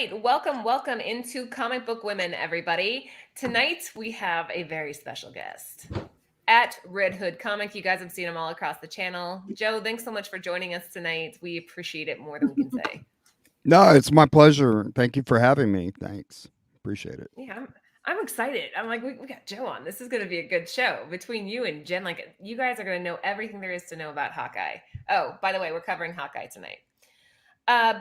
right, welcome into Comic Book Women, everybody. Tonight we have a very special guest at Red Hood Comic. You guys have seen him all across the channel. Joe, thanks so much for joining us tonight. We appreciate it more than we can say. No, it's my pleasure. Thank you for having me. Thanks. Appreciate it. Yeah, I'm excited. I'm like, we got Joe on. This is going to be a good show between you and Jen. Like, you guys are going to know everything there is to know about Hawkeye. Oh, by the way, we're covering Hawkeye tonight.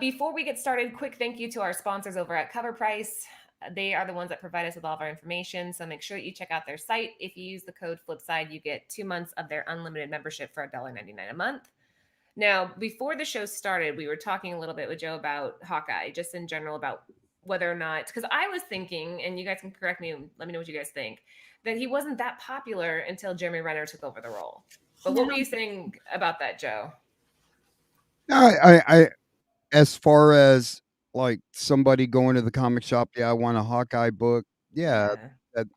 Before we get started, quick thank you to our sponsors over at Cover Price. They are the ones that provide us with all of our information, so make sure that you check out their site. If you use the code Flipside, you get 2 months of their unlimited membership for $1.99 a month. Now, before the show started, we were talking a little bit with Joe about Hawkeye, just in general about whether or not, because I was thinking, and you guys can correct me and let me know what you guys think, that he wasn't that popular until Jeremy Renner took over the role. But what were you saying about that, Joe? I as far as like somebody going to the comic shop, I want a Hawkeye book. Yeah, that,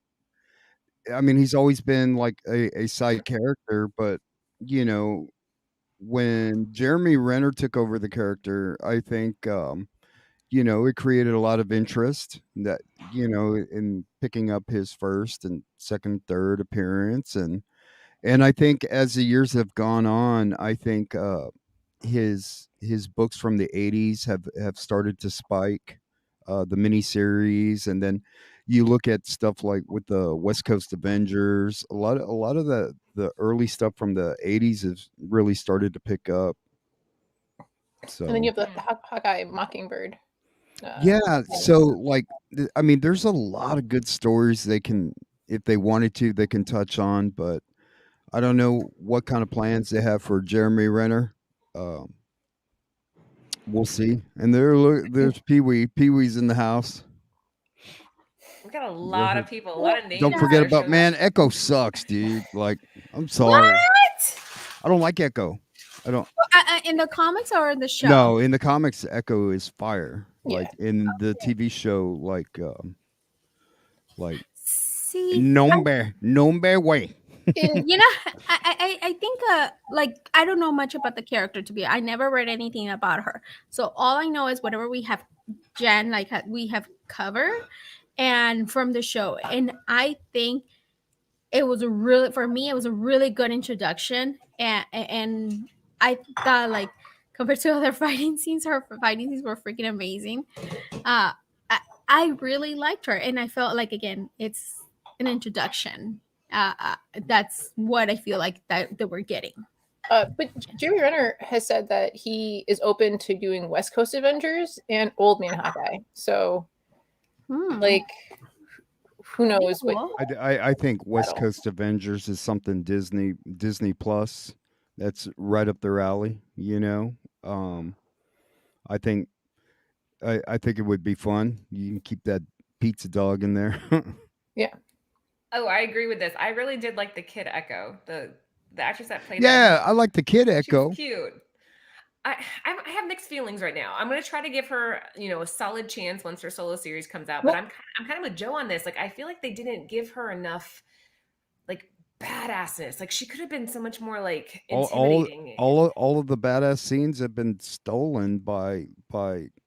I mean, he's always been like a side character, but you know, when Jeremy Renner took over the character, I think it created a lot of interest that in picking up his first and second, third appearance, and I think as the years have gone on, I think his books from the 80s have started to spike, the miniseries, and then you look at stuff like with the West Coast Avengers. A lot of the early stuff from the 80s has really started to pick up. So and then you have the Hawkeye Mockingbird. So like, I mean, there's a lot of good stories they can, if they wanted to, they can touch on, but I don't know what kind of plans they have for Jeremy Renner. We'll see. And there's Pee Wee. Pee Wee's in the house. We got a lot of people, a lot of names. Don't forget about Echo sucks, dude. Like, I'm sorry. What? I don't like Echo. I don't. In the comics or in the show? No, in the comics, Echo is fire. Yeah. Like in the TV show, See, Nombre way. you know, I think like I don't know much about the character to be. I never read anything about her, so all I know is whatever we have, Jen, like we have covered, and from the show, and I think it was for me it was a really good introduction, and I thought like compared to other fighting scenes, her fighting scenes were freaking amazing. I really liked her, and I felt like again it's an introduction. That's what I feel like that we're getting. But Jeremy Renner has said that he is open to doing West Coast Avengers and Old Man Hawkeye. So, like, who knows? Cool. I think West Coast Avengers is something Disney Plus. That's right up their alley. I think it would be fun. You can keep that pizza dog in there. Yeah. Oh, I agree with this. I really did like the Kid Echo, the actress that played. Yeah, I like the Kid Echo. She's cute. I have mixed feelings right now. I'm gonna try to give her, a solid chance once her solo series comes out. But I'm kind of with Joe on this. Like, I feel like they didn't give her enough, like, badassness. Like, she could have been so much more like intimidating. All of the badass scenes have been stolen by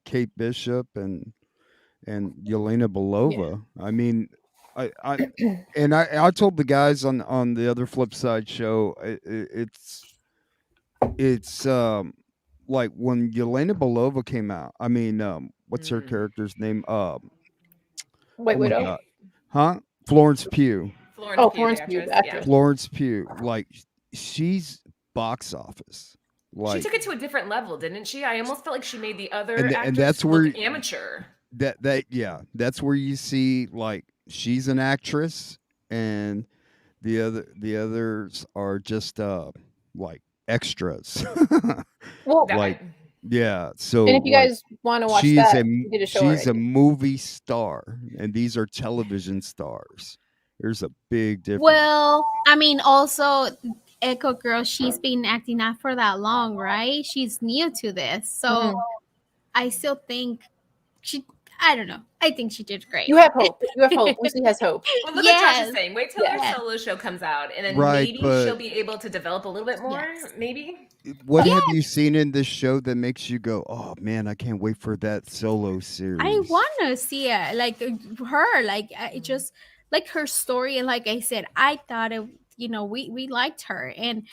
Kate Bishop and Yelena Belova. Yeah. I mean, I told the guys on the other Flipside show, it's like when Yelena Belova came out. I mean, what's her character's name? White Widow. Huh? Florence Pugh. Florence Pugh. Yeah. Florence Pugh. Like, she's box office. Like, she took it to a different level, didn't she? I almost felt like she made the other and that's where amateur. That's where you see, like, she's an actress and the others are just like extras. Well, like, yeah. So, and if you guys want to watch that, she's a movie star, and these are television stars. There's a big difference. Well, I mean, also Echo Girl, she's been acting not for that long, right? She's new to this, so I still think I don't know. I think she did great. You have hope. Lucy has hope. Well, look what Josh is saying. Wait till her solo show comes out, and then maybe she'll be able to develop a little bit more. Maybe. What Yeah. have you seen in this show that makes you go, "Oh man, I can't wait for that solo series"? I want to see it, like her, like it just like her story, and like I said, I thought it. We liked her, and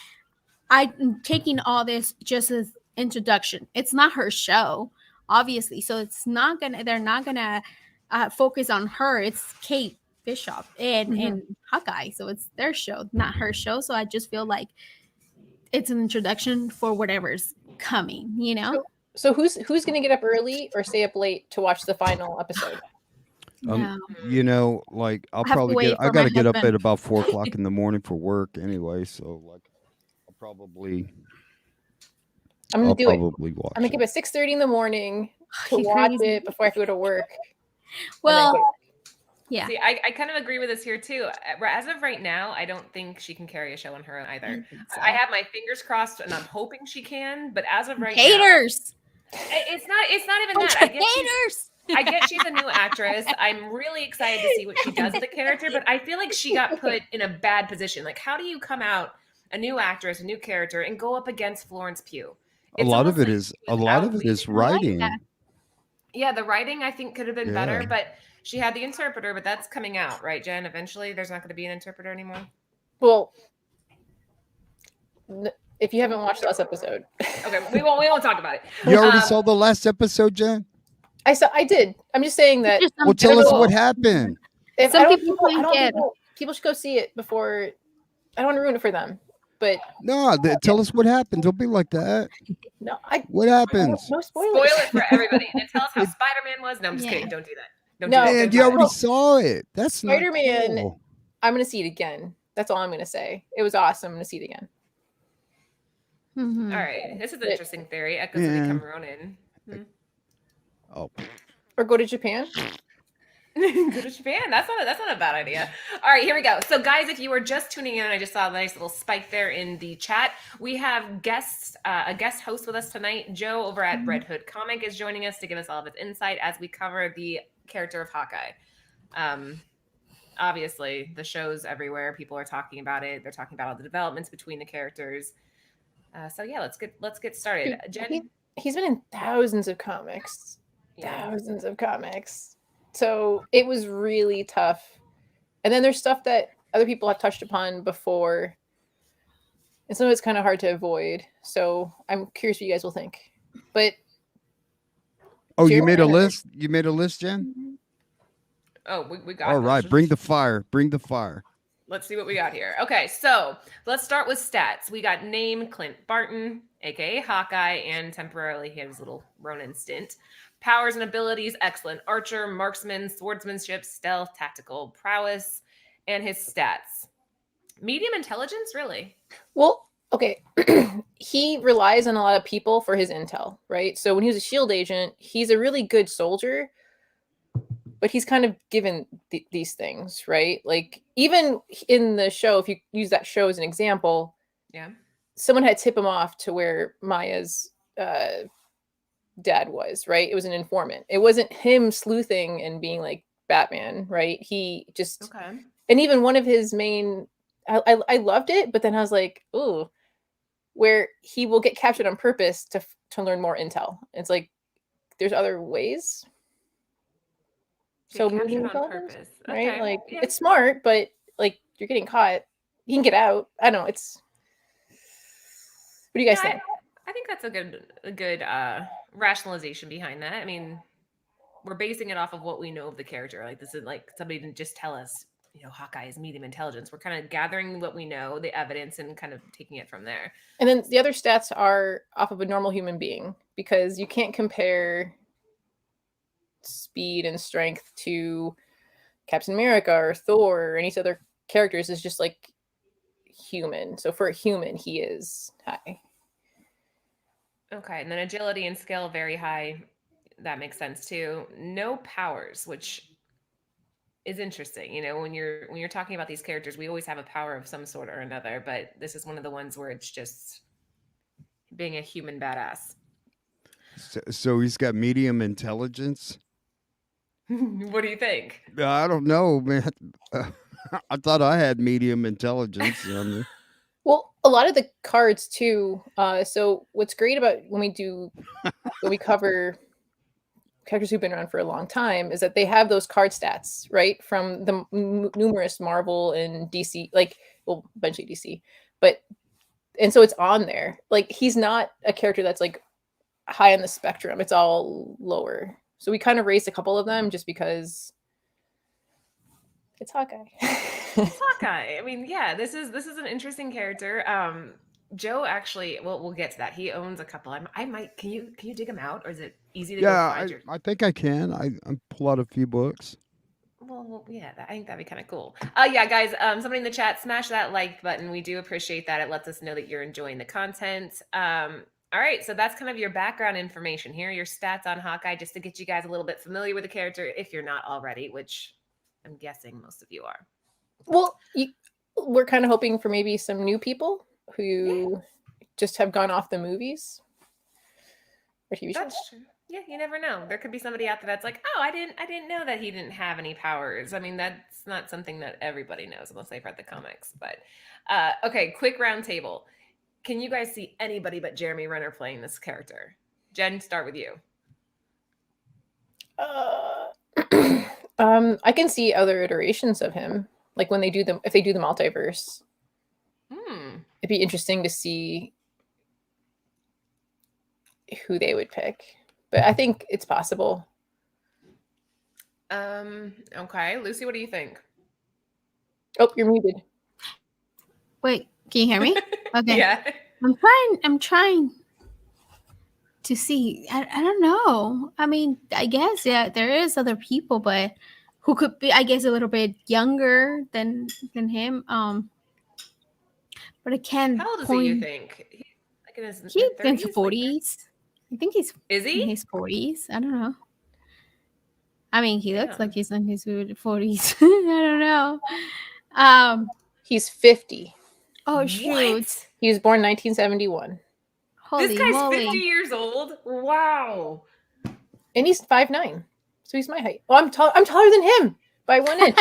I'm taking all this just as introduction. It's not her show, obviously, so it's not gonna. They're not gonna focus on her. It's Kate Bishop and Hawkeye, so it's their show, not her show. So I just feel like it's an introduction for whatever's coming. So who's going to get up early or stay up late to watch the final episode? No. Like I'll I have to probably wait get. I for got my to get up husband. at about 4:00 in the morning for work anyway. So like, I'll probably I'm going to do it. watch. I'm going to get up at 6:30 in the morning to You're watch crazy. it before I have to go to work. Well, yeah. See, I kind of agree with this here too. As of right now, I don't think she can carry a show on her own either. So. I have my fingers crossed, and I'm hoping she can. But as of right now, Haters. it's not even Bunch that. of haters. I get she's a new actress. I'm really excited to see what she does with the character, but I feel like she got put in a bad position. Like, how do you come out a new actress, a new character, and go up against Florence Pugh? A lot of it is writing. Yeah, the writing I think could have been better, Yeah. but she had the interpreter, but that's coming out, right, Jen? Eventually, there's not going to be an interpreter anymore. Well, if you haven't watched the last episode, Okay, we won't talk about it. You already saw the last episode, Jen? I did. I'm just saying that. Well, tell us what happened. If Some I don't, people I don't get- people should go see it before. I don't want to ruin it for them, but No, tell us what happened. Don't be like that. no, What happens? no Spoil spoilers. it for everybody, and then tell us how Spider-Man was. No, I'm just kidding. Don't do that. Don't No. do that. Man, Don't you do that. already saw it. That's not Spider-Man. cool. I'm gonna see it again. That's all I'm gonna say. It was awesome. I'm gonna see it again. Mhm. All right, this is an interesting theory. Echoes of Yeah. become Ronin. Oh, Or go to Japan. Go to Japan. That's not a bad idea. All right, here we go. So, guys, if you were just tuning in, I just saw a nice little spike there in the chat. We have a guest host with us tonight. Joe over at Red Hood Comic is joining us to give us all of his insight as we cover the character of Hawkeye. Obviously, the show's everywhere. People are talking about it. They're talking about all the developments between the characters. So yeah, let's get started. Jen, He's been in thousands of comics. yeah. Thousands of comics. So it was really tough. And then there's stuff that other people have touched upon before. And some of it's kind of hard to avoid. So I'm curious what you guys will think. But oh, you Jeremy made a Renner- list? You made a list, Jen? Oh, we got All this. right, bring the fire. Bring the fire. Let's see what we got here. Okay, so let's start with stats. We got name Clint Barton, aka Hawkeye, and temporarily he had his little Ronin stint. Powers and abilities: excellent archer, marksman, swordsmanship, stealth, tactical prowess, and his stats. Medium intelligence, really? well, okay. He relies on a lot of people for his intel, right? So when he was a shield agent, he's a really good soldier, but he's kind of given these things, right? Like even in the show, if you use that show as an example, Yeah. someone had to tip him off to where Maya's dad was, right? It was an informant. It wasn't him sleuthing and being like Batman, right? He just, Okay. and even one of his main, I loved it, but then I was like, ooh, where he will get captured on purpose to learn more intel. It's like, there's other ways. So Get captured medium on intelligence, purpose. right? Okay, Like yeah. it's smart, but like you're getting caught. You can get out. I don't know. It's. What do you guys Yeah, think? I think that's a good rationalization behind that. I mean, we're basing it off of what we know of the character. Like this is like somebody didn't just tell us, Hawkeye is medium intelligence. We're kind of gathering what we know, the evidence, and kind of taking it from there. And then the other stats are off of a normal human being because you can't compare speed and strength to Captain America or Thor or any other characters. It's just like human. So for a human, he is high. Okay, and then agility and skill very high. That makes sense too. No powers, which is interesting. When you're talking about these characters, we always have a power of some sort or another, but this is one of the ones where it's just being a human badass. So he's got medium intelligence. What do you think? I don't know, man. I thought I had medium intelligence. I mean, Well, a lot of the cards too. So what's great about when we cover characters who've been around for a long time is that they have those card stats, right, from the numerous Marvel and DC, like, well, eventually DC, but and so it's on there. Like, he's not a character that's like high on the spectrum; it's all lower. So we kind of raised a couple of them just because it's Hawkeye. It's Hawkeye. I mean, yeah, this is an interesting character. Joe actually, well, we'll get to that. He owns a couple. I might. Can you dig them out, or is it easy to go Yeah, find your? I think I can. I pull out a few books. Well, yeah, I think that'd be kind of cool. Yeah, guys, somebody in the chat, smash that like button. We do appreciate that. It lets us know that you're enjoying the content. All right, so that's kind of your background information. Here are your stats on Hawkeye, just to get you guys a little bit familiar with the character, if you're not already, which I'm guessing most of you are. Well, we're kind of hoping for maybe some new people who just have gone off the movies or TV shows. That's true. Yeah, you never know. There could be somebody out there that's like, oh, I didn't know that he didn't have any powers. I mean, that's not something that everybody knows unless they've read the comics. But okay, quick round table. Can you guys see anybody but Jeremy Renner playing this character? Jen, start with you. I can see other iterations of him, like when if they do the multiverse. It'd be interesting to see who they would pick, but I think it's possible. Okay, Lucy, what do you think? Oh, you're muted. Wait, can you hear me? Okay. Yeah. I'm trying to see. I don't know. I mean, I guess, yeah, there is other people, but who could be, I guess, a little bit younger than him. But I can't. How old is he, you think? Like in his He's mid-30s, in his 40s. I think he's Is he? in his 40s. I don't know. I mean, he looks like he's in his 40s. I don't know. He's 50. Oh, shoot. What? He was born 1971. Holy This guy's moly. 50 years old? Wow. And he's 5'9". So he's my height. Oh, I'm taller than him by 1 inch.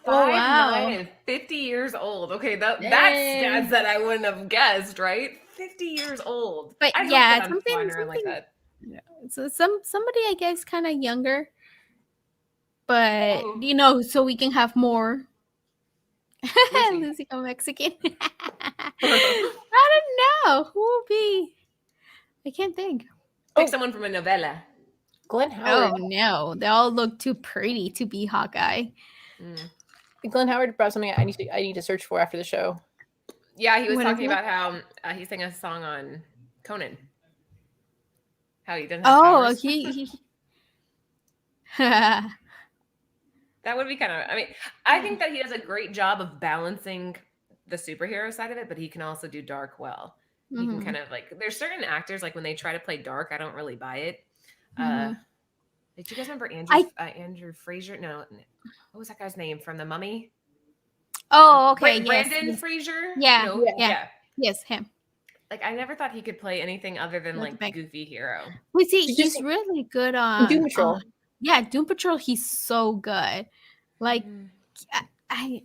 Oh, wow. 5'9" and 50 years old. Okay, that's stats that I wouldn't have guessed, right? 50 years old. But I hope yeah, that I'm flying around like that. So somebody, I guess, kind of younger, but Oh. you know, so we can have more. Lucy. Lucy go Mexican. I don't know who will be. I can't think. Pick someone from a novella. Glenn Howard. Oh no, they all look too pretty to be Hawkeye. Glenn Howard brought something I need to search for after the show. Yeah, he was What talking is it? about how he sang a song on Conan. How he doesn't have Oh, powers. he That would be kind of, I mean, I think that he does a great job of balancing the superhero side of it, but he can also do dark well. He can kind of like, there's certain actors, like when they try to play dark, I don't really buy it. Do you guys remember Andrew Fraser? No, what was that guy's name from The Mummy? Oh, okay. Brandon Yes. Fraser? Yeah, No? yeah. Yes, him. Like, I never thought he could play anything other than Like like goofy hero. We see Did you he's see- really good on Doom Patrol. Yeah, Doom Patrol. He's so good. Like I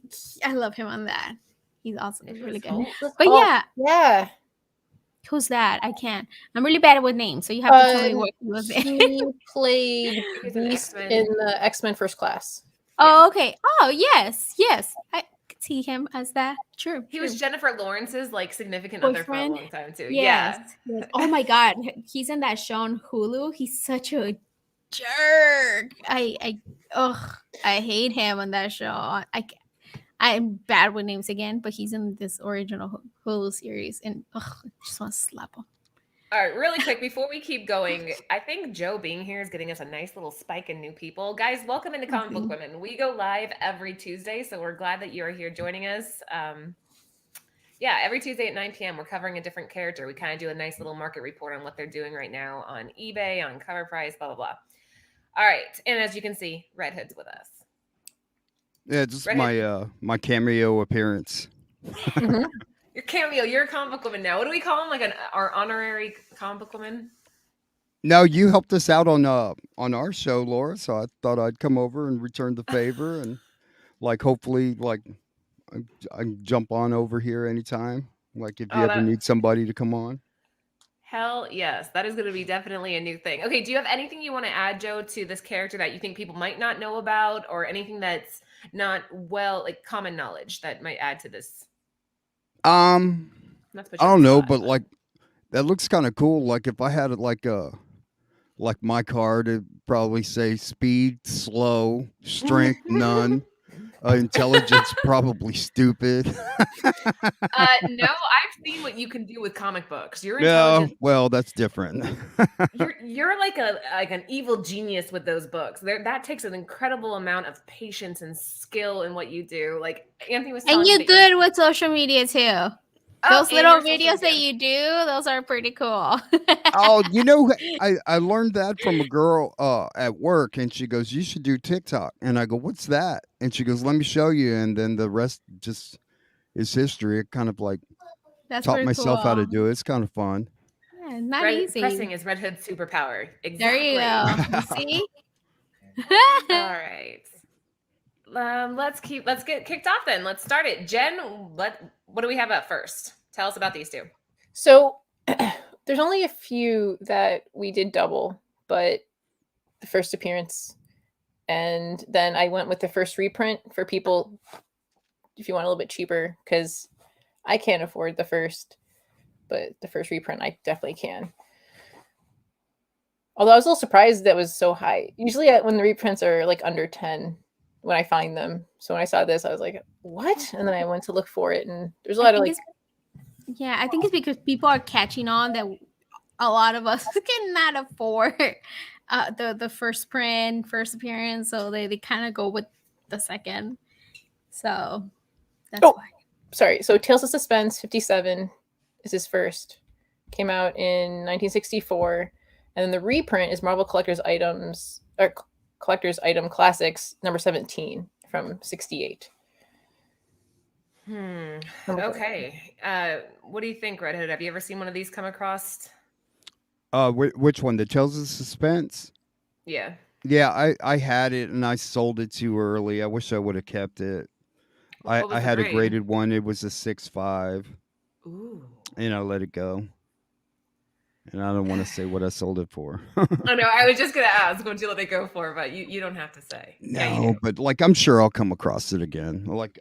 love him on that. He's awesome. He's really good. But yeah. Who's that? I can't. I'm really bad with names, so you have to tell me what he was in. He played He's an Beast X-Men. in the X-Men First Class. Oh, okay. Oh, yes. I could see him as that. True. He was Jennifer Lawrence's like significant other for a Boyfriend? long time too. Yes. Oh my God, he's in that show on Hulu. He's such a jerk. I hate him on that show. I'm bad with names again, but he's in this original Hulu series, and I just want to slap him. All right, really quick before we keep going, I think Joe being here is getting us a nice little spike in new people. Guys, welcome into Comic Book Women. We go live every Tuesday, so we're glad that you are here joining us. Yeah, every Tuesday at 9 p.m. we're covering a different character. We kind of do a nice little market report on what they're doing right now on eBay, on cover price, blah blah blah. All right, and as you can see, Red Hood's with us. Yeah, just Right. my cameo appearance. Your cameo, you're a comic book woman now. What do we call him? Like our honorary comic book woman? No, you helped us out on our show, Laura. So I thought I'd come over and return the favor and like hopefully like I can jump on over here anytime. Like if you Oh, ever need somebody to come on. hell yes. That is going to be definitely a new thing. Okay, do you have anything you want to add, Joe, to this character that you think people might not know about, or anything that's not like common knowledge that might add to this? Um, Not to put I you on don't the know, spot, but like that looks kind of cool. Like if I had it like my card, it'd probably say speed, slow, strength, none. Intelligence, probably stupid. No, I've seen what you can do with comic books. Your Yeah, intelligence, well, that's different. you're like an evil genius with those books. That takes an incredible amount of patience and skill in what you do. Like Anthony was And telling me you're that good with social media too. Those and little your social videos that media. you do, those are pretty cool. Oh, I learned that from a girl at work, and she goes, "You should do TikTok." And I go, "What's that?" And she goes, "Let me show you." And then the rest just is history. It kind of like That's taught pretty myself how to cool. do it. It's kind of fun. Yeah, not easy. Pressing is Red Hood's superpower. There you Exactly. go. You see? All right. Let's get kicked off then. Let's start it. Jen, what do we have up first? Tell us about these two. So there's only a few that we did double, but the first appearance, and then I went with the first reprint for people if you want a little bit cheaper, because I can't afford the first, but the first reprint I definitely can. Although I was a little surprised that was so high. Usually when the reprints are like under 10 when I find them. So when I saw this, I was like, what? And then I went to look for it, and there's a lot of like... Yeah, I think it's because people are catching on that a lot of us cannot afford the first print, first appearance, so they kind of go with the second. So that's why. Sorry. So Tales of Suspense 57 is his first. Came out in 1964. And then the reprint is Marvel Collector's Items, or Collector's Item Classics number 17 from 68. Okay. What do you think, Red Hood? Have you ever seen one of these come across? Which one? The Tales of Suspense? Yeah. Yeah, I had it and I sold it too early. I wish I would have kept it. What was I the had a grade? graded one. It was a 6.5. Ooh. And I let it go. And I don't want to say what I sold it for. Oh no, I was just gonna ask what you let it go for, but you don't have to say. No, Yeah, you do. but like I'm sure I'll come across it again. Like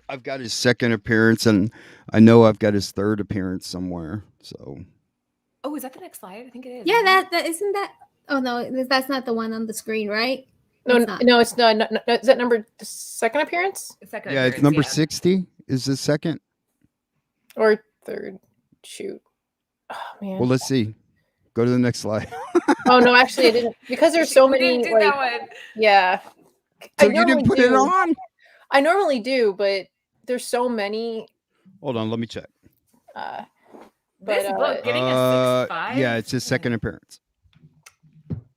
I've got his second appearance, and I know I've got his third appearance somewhere. So. Oh, is that the next slide? I think it is. Yeah, that isn't that. Oh no, that's not the one on the screen, right? No, it's not. No, is that number the second appearance? Second Yeah, appearance, it's number 60 is the second. Or third. Shoot. Oh man. Well, let's see. Go to the next slide. Oh no, actually I didn't, because there's so many. Didn't do like, that one. Yeah. So you didn't put it on? I normally do, but there's so many. Hold on, let me check. This book getting a 6.5. Yeah, it's his second appearance.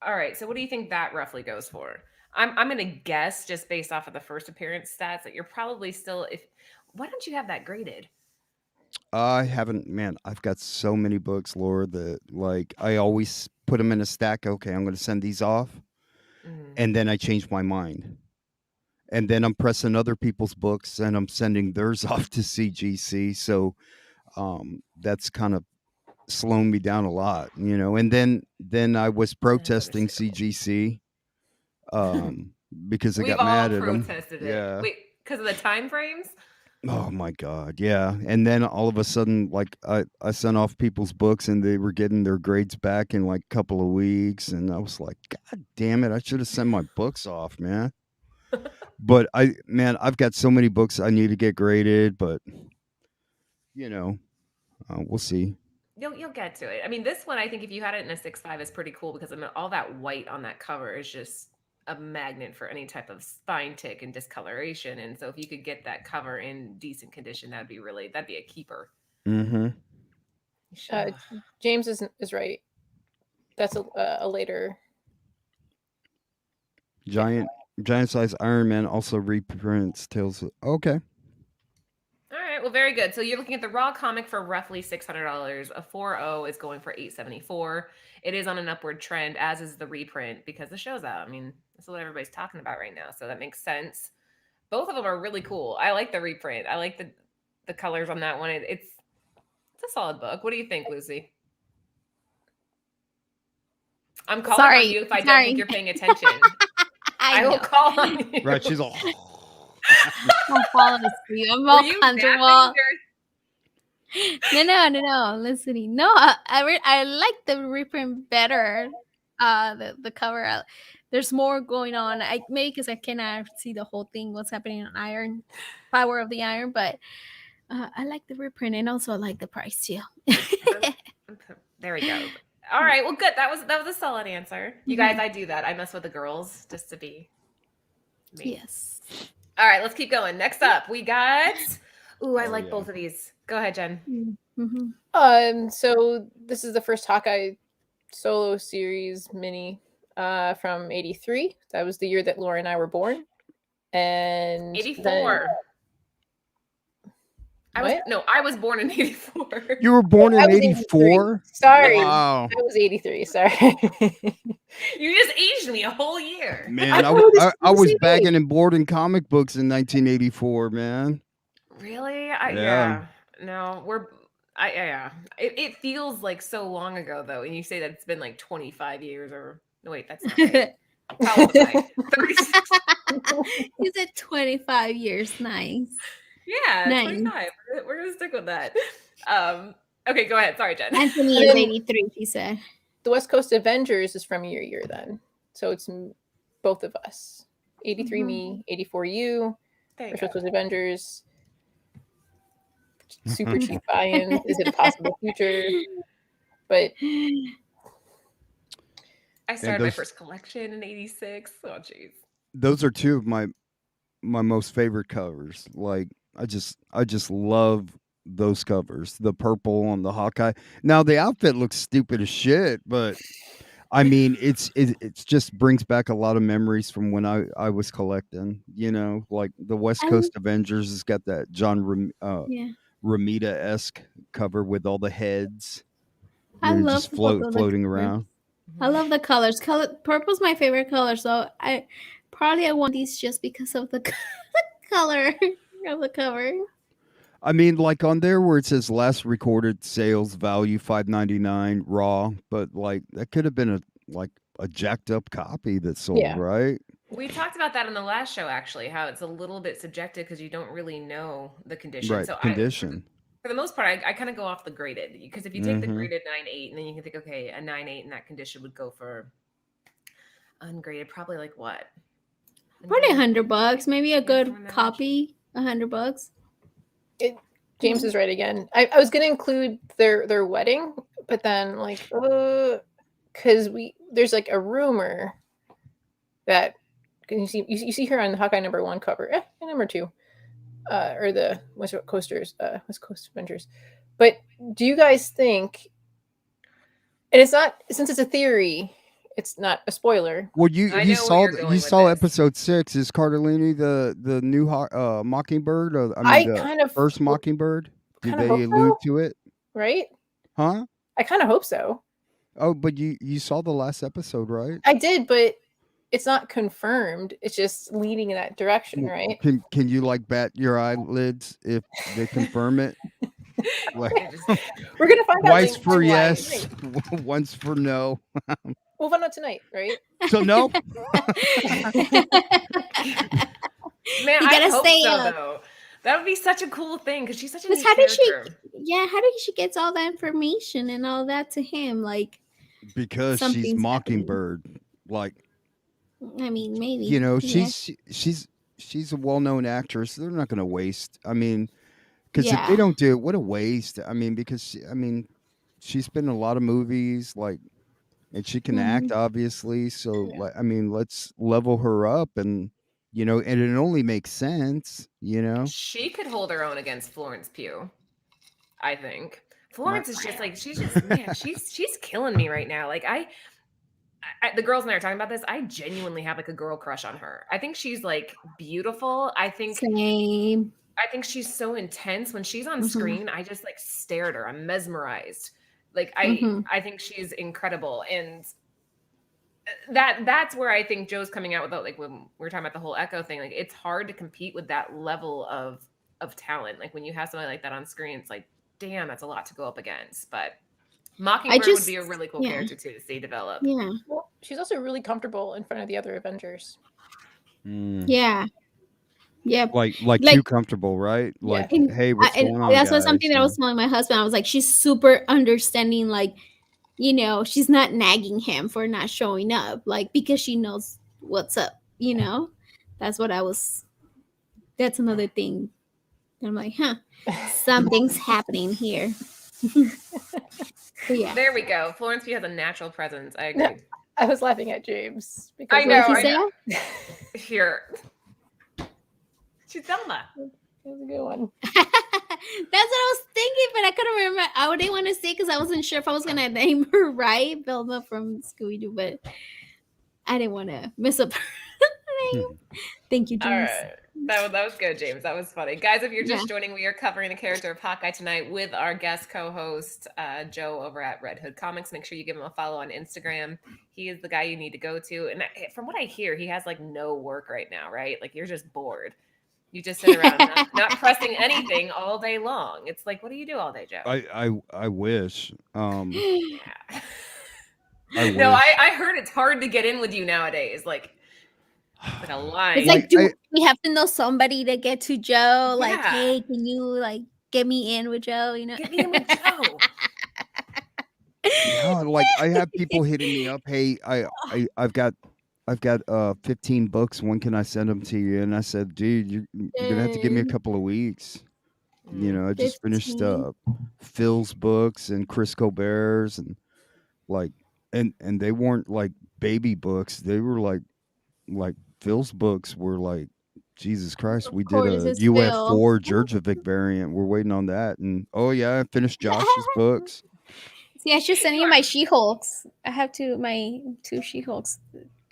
All right, so what do you think that roughly goes for? I'm gonna guess, just based off of the first appearance stats, that you're probably still. Why don't you have that graded? I haven't, man. I've got so many books, Laura, that like I always put them in a stack. Okay, I'm going to send these off, and then I change my mind, and then I'm pressing other people's books and I'm sending theirs off to CGC. So that's kind of slowing me down a lot, you know. And then I was protesting CGC because I got mad at them. Yeah. Wait, because of the time frames? Oh my God, yeah. And then all of a sudden, like I sent off people's books and they were getting their grades back in like a couple of weeks, and I was like, God damn it, I should have sent my books off, man. But I've got so many books I need to get graded, but you know, we'll see. You'll get to it. I mean, this one, I think if you had it in a 6.5 is pretty cool, because I mean, all that white on that cover is just a magnet for any type of spine tick and discoloration. And so if you could get that cover in decent condition, that'd be a keeper. Mm-hmm. James is right. That's a later giant size Iron Man also reprints Tales of... Okay. All right, well, very good. So you're looking at the raw comic for roughly $600. A 4.0 is going for $874. It is on an upward trend, as is the reprint, because the show's out. I mean, that's what everybody's talking about right now, so that makes sense. Both of them are really cool. I like the reprint. I like the colors on that one. It's a solid book. What do you think, Lucy? I'm calling on you if I don't think you're paying attention. I will call on you. Right, she's all. I'm falling asleep. I'm all comfortable. No. Listening. No, I like the reprint better. The cover. There's more going on. Maybe because I cannot see the whole thing. What's happening on Iron, Power of the Iron, but I like the reprint and also I like the price too. There we go. All right. Well, good. That was a solid answer. You guys, I do that. I mess with the girls just to be me. Yes. All right. Let's keep going. Next up, we got. Ooh, I like both of these. Go ahead, Jen. So this is the first Hawkeye solo series mini from '83. That was the year that Laura and I were born. And 84. I was born in 84. You were born in 84? Sorry. Wow. I was 83. Sorry. You just aged me a whole year. Man, I was bagging and boarding comic books in 1984, man. Really? Yeah. No, It feels like so long ago, though. And you say that it's been like 25 years or... No, wait, that's not right. How old am I? 36. You said 25 years. Nice. Yeah, nice. 25. We're going to stick with that. Okay, go ahead. Sorry, Jen. Anthony is 83, she said. The West Coast Avengers is from your year then. So it's both of us. 83 me, 84 you. West Coast Avengers. Super cheap buy-in. Is it a possible future? But I started my first collection in 86. Oh, jeez. Those are two of my most favorite covers. Like, I just love those covers. The purple on the Hawkeye. Now the outfit looks stupid as shit, but I mean, it just brings back a lot of memories from when I was collecting. You know, like the West Coast Avengers has got that John Romita-esque cover with all the heads. I love just floating around. I love the colors. Purple's my favorite color, so I want these just because of the color of the cover. I mean, like on there where it says last recorded sales value $5.99 raw, but like that could have been a jacked up copy that sold, right? We talked about that in the last show, actually, how it's a little bit subjective because you don't really know the condition. Right, so condition. For the most part, I kind of go off the graded, because if you take the graded 9.8 and then you can think, okay, a 9.8 in that condition would go for ungraded, probably like what? Probably $100, maybe a good copy, $100. James is right again. I was gonna include their wedding, but then because there's like a rumor that you see her on the Hawkeye #1 cover, and #2. Or the West Coast Avengers. But do you guys think, and it's not, since it's a theory, it's not a spoiler. Well, you saw episode 6. Is Cardellini the new Mockingbird? First Mockingbird? Did they allude to it? Right? Huh? I kind of hope so. Oh, but you saw the last episode, right? I did, but it's not confirmed. It's just leading in that direction, right? Can you like bat your eyelids if they confirm it? We're gonna find out. Twice for yes, once for no. We'll find out tonight, right? So no. Man, I hope so, though. That would be such a cool thing because she's such a neat character. How did she get all that information and all that to him? Like, because she's Mockingbird. Like, I mean, maybe. You know, she's a well-known actress. They're not going to waste. I mean, because if they don't do it, what a waste. I mean, because she's been in a lot of movies, like, and she can act, obviously. So, like, I mean, let's level her up, and you know, and it only makes sense. You know, she could hold her own against Florence Pugh. I think Florence is just like she's killing me right now. Like the girls and I are talking about this. I genuinely have like a girl crush on her. I think she's like beautiful. I think she's so intense when she's on screen. I just like stare at her. I'm mesmerized. Like I think she's incredible. And that's where I think Joe's coming out with, like, when we were talking about the whole Echo thing, like, it's hard to compete with that level of talent. Like, when you have somebody like that on screen, it's like, damn, that's a lot to go up against. But Mockingbird would be a really cool character too to see develop. Yeah. Well, she's also really comfortable in front of the other Avengers. Yeah. Yeah. Like too comfortable, right? Like, and, hey, what's going on? That's guys? something that I was telling my husband. I was like, she's super understanding. Like, you know, she's not nagging him for not showing up, like, because she knows what's up. You know, that's what I was. That's another thing. I'm like, huh, something's happening here. Yeah. There we go. Florence Pugh has a natural presence. I agree. No, I was laughing at James because I know. What he I know. Here. She's Zelda. That was a good one. That's what I was thinking, but I couldn't remember. I didn't want to say because I wasn't sure if I was gonna name her right, Velma from Scooby Doo, but I didn't want to mess up her name. Thank you, James. All right. That was good, James. That was funny. Guys, if you're just joining, we are covering the character of Hawkeye tonight with our guest co-host, Joe, over at Red Hood Comics. Make sure you give him a follow on Instagram. He is the guy you need to go to. And from what I hear, he has like no work right now, right? Like you're just bored. You just sit around not pressing anything all day long. It's like, what do you do all day, Joe? I wish. Yeah. I No, wish. I heard it's hard to get in with you nowadays. Like a line. It's like, do we have to know somebody to get to Joe? Like, Yeah. hey, can you like get me in with Joe? You know, Get me in with Joe. No, like I have people hitting me up. Hey, I've got 15 books. When can I send them to you? And I said, dude, you're gonna have to give me a couple of weeks. You know, I just finished 15. Phil's books and Chris Colbert's and like and they weren't like baby books. They were like Phil's books were like, Jesus Christ, Of we did course, a it's UF4 Phil. Georgievic variant. We're waiting on that. And oh yeah, I finished Josh's books. See, I should send you my She-Hulks. I have my 2 She-Hulks.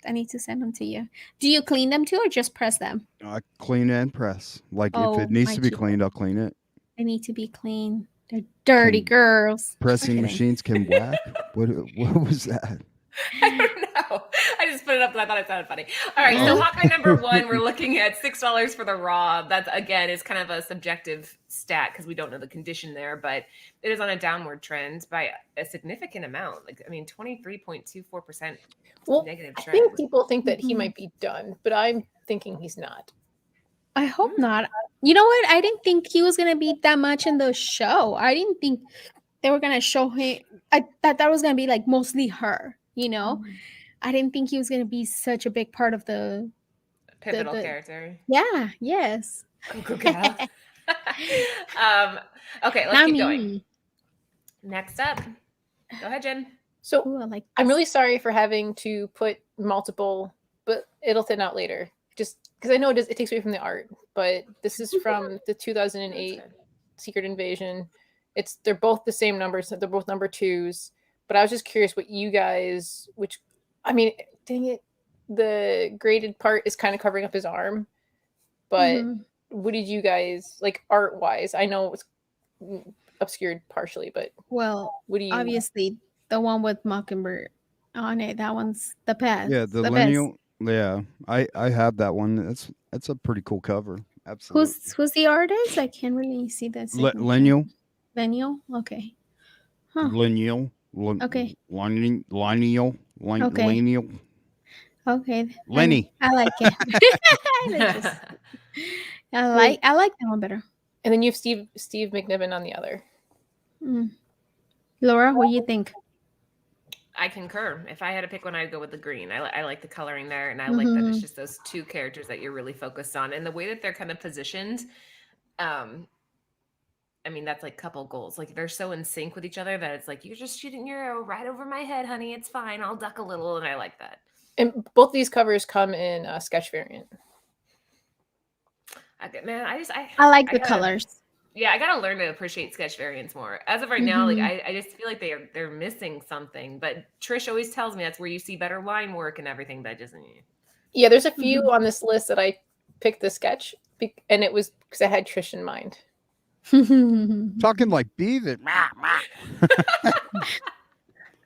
I need to send them to you. Do you clean them too, or just press them? I clean and press. Like if Oh, it needs my to be She-Hulk. cleaned, I'll clean it. They need to be clean. They're dirty girls. Pressing Kidding. machines can whack. What was that? I don't know. I just put it up because I thought it sounded funny. All right, so Hawkeye number 1, we're looking at $6 for the raw. That's, again, is kind of a subjective stat because we don't know the condition there, but it is on a downward trend by a significant amount. Like, I mean, 23.24% negative trend. I think people think that he might be done, but I'm thinking he's not. I hope not. You know what? I didn't think he was going to be that much in the show. I didn't think they were going to show him. I thought that was going to be like mostly her, you know? I didn't think he was going to be such a big part of the pivotal character. Yeah, yes. Okay, let's keep going. Next up. Go ahead, Jen. So Ooh, I'm really sorry for having to put multiple, but it'll thin out later. Just because I know it takes away from the art, but this is from the 2008 Secret Invasion. They're both the same numbers. They're both number 2s. But I was just curious what you guys, I mean, dang it, the graded part is kind of covering up his arm. But what did you guys like art wise? I know it's obscured partially, but well, what do you? Obviously, the one with Mockingbird on it. That one's the best. Yeah, the lineal. Yeah, I have that one. That's a pretty cool cover. Absolutely. Who's the artist? I can't really see that. Lineal. Lineal. Okay. Huh. Lineal. Okay. Lineal. Okay. Lineal. Okay. Lenny. I like it. I like that one better. And then you have Steve McNiven on the other. Laura, what do you think? I concur. If I had to pick one, I'd go with the green. I like the coloring there, and I like that it's just those 2 characters that you're really focused on, and the way that they're kind of positioned. I mean, that's like couple goals. Like they're so in sync with each other that it's like you're just shooting your arrow right over my head, honey. It's fine. I'll duck a little, and I like that. And both these covers come in a sketch variant. I like the colors. Yeah, I gotta learn to appreciate sketch variants more. As of right now, like I just feel like they're missing something. But Trish always tells me that's where you see better line work and everything. That doesn't. Yeah, there's a few on this list that I picked the sketch, and it was because I had Trish in mind. Talking like Beavis.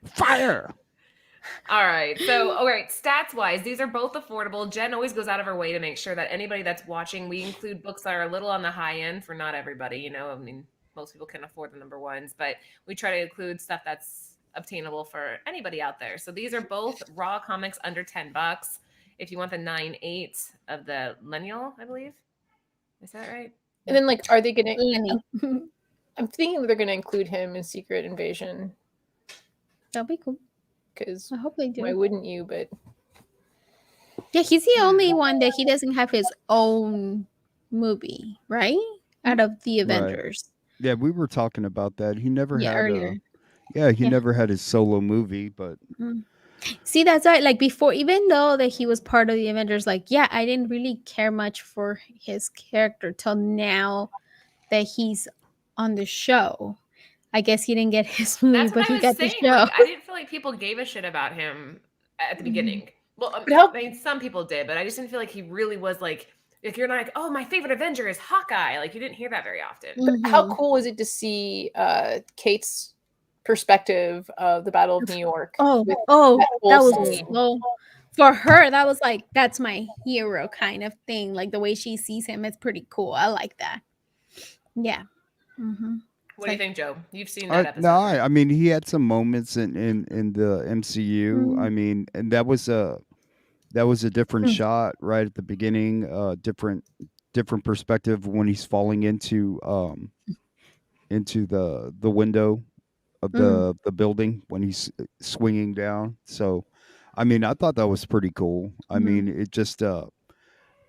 Fire. All right. So, all right, stats wise, these are both affordable. Jen always goes out of her way to make sure that anybody that's watching, we include books that are a little on the high end for not everybody. You know, I mean, most people can afford the number ones, but we try to include stuff that's obtainable for anybody out there. So these are both raw comics under $10. If you want the 9/8 of the Lineal, I believe. Is that right? And then, like, are they gonna? Lenny. I'm thinking they're gonna include him in Secret Invasion. That'll be cool. Because I hope they why do. wouldn't you? But Yeah, he's the only one that he doesn't have his own movie, right? Out of the Avengers. Yeah, we were talking about that. He never Yeah, had earlier. he Yeah. never had his solo movie, but See, that's right. Like before, even though that he was part of the Avengers, like, yeah, I didn't really care much for his character till now that he's on the show. I guess he didn't get his movie, That's but what I he was got the saying. show. Like, I didn't feel like people gave a shit about him at the beginning. Well, But how- I mean, some people did, but I just didn't feel like he really was like you're not like, oh, my favorite Avenger is Hawkeye. Like, you didn't hear that very often. But how cool is it to see Kate's perspective of the Battle of New York? Oh, with oh, that that whole was scene? slow. For her, that was like, that's my hero kind of thing. Like the way she sees him is pretty cool. I like that. Yeah. What do you think, Joe? You've seen that episode. no, right? I mean he had some moments in the MCU. I mean, and that was a different shot right at the beginning. Different perspective when he's falling into the window of the building when he's swinging down. So, I mean, I thought that was pretty cool. I mean, it just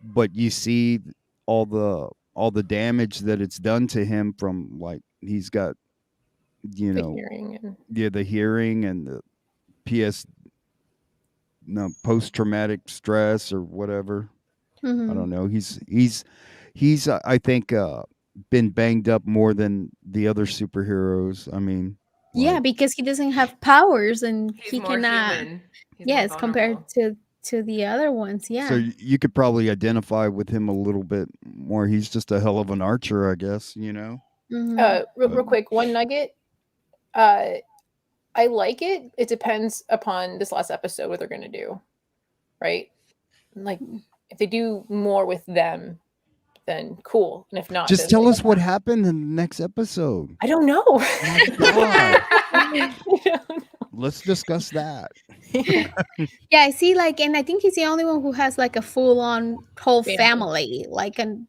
but you see all the damage that it's done to him from like he's got The hearing and the hearing and the PS post traumatic stress or whatever. I don't know. He's I think been banged up more than the other superheroes. I mean, Yeah, like, because he doesn't have powers and He's he more cannot. human. He's more Yes, compared vulnerable. to the other ones. Yeah. so you could probably identify with him a little bit more. He's just a hell of an archer, I guess. You know. real quick, one nugget. I like it. It depends upon this last episode what they're going to do, right? Like if they do more with them, then cool. And if not, Just then tell like, us what happened in the next episode. I don't know. My God. Let's discuss that. Yeah, I see. Like, and I think he's the only one who has like a full on whole Family. family, like an,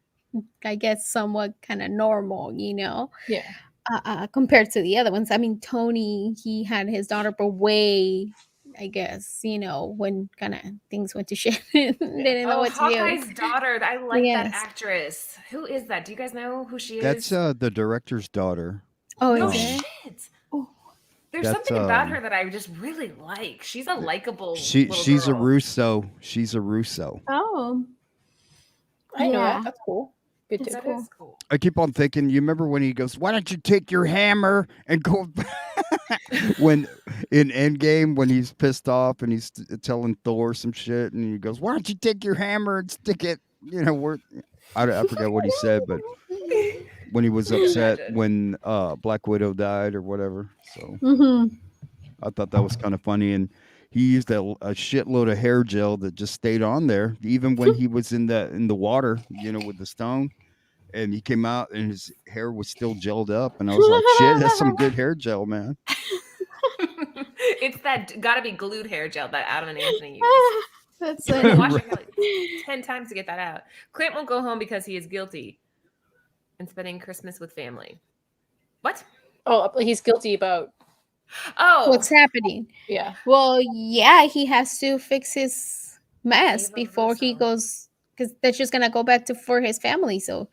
I guess, somewhat kind of normal, you know. Yeah. Compared to the other ones. I mean, Tony, he had his daughter, but way, I guess, you know, when kind of things went to shit, didn't know what to do. Hawkeye's daughter. I like that Yes. actress. Who is that? Do you guys know who she is? That's the director's daughter. Oh, no is it? shit. Oh. There's That's, something about her that I just really like. She's a likable. She's a girl. Russo. She's a Russo. Oh, I know Yeah. that. That's cool. Good It's tip. That is cool. I keep on thinking. You remember when he goes, "Why don't you take your hammer and go?" When in Endgame, when he's pissed off and he's telling Thor some shit, and he goes, "Why don't you take your hammer and stick it?" You know, where I forget what he said, but when he was upset Imagine. when Black Widow died or whatever. So Mm-hmm. I thought that was kind of funny, and he used a shitload of hair gel that just stayed on there, even when he was in the water, you know, with the stone. And he came out, and his hair was still gelled up, and I was like, "Shit, that's some good hair gel, man." It's that gotta be glued hair gel that Adam and Anthony use. That's I it. washed it like 10 times to get that out. Clint won't go home because he is guilty and spending Christmas with family. What? Oh, he's guilty about Oh, What's happening? yeah. Well, yeah, he has to fix his mess Ava before he Russo. goes, because that's just gonna go back to for his family. So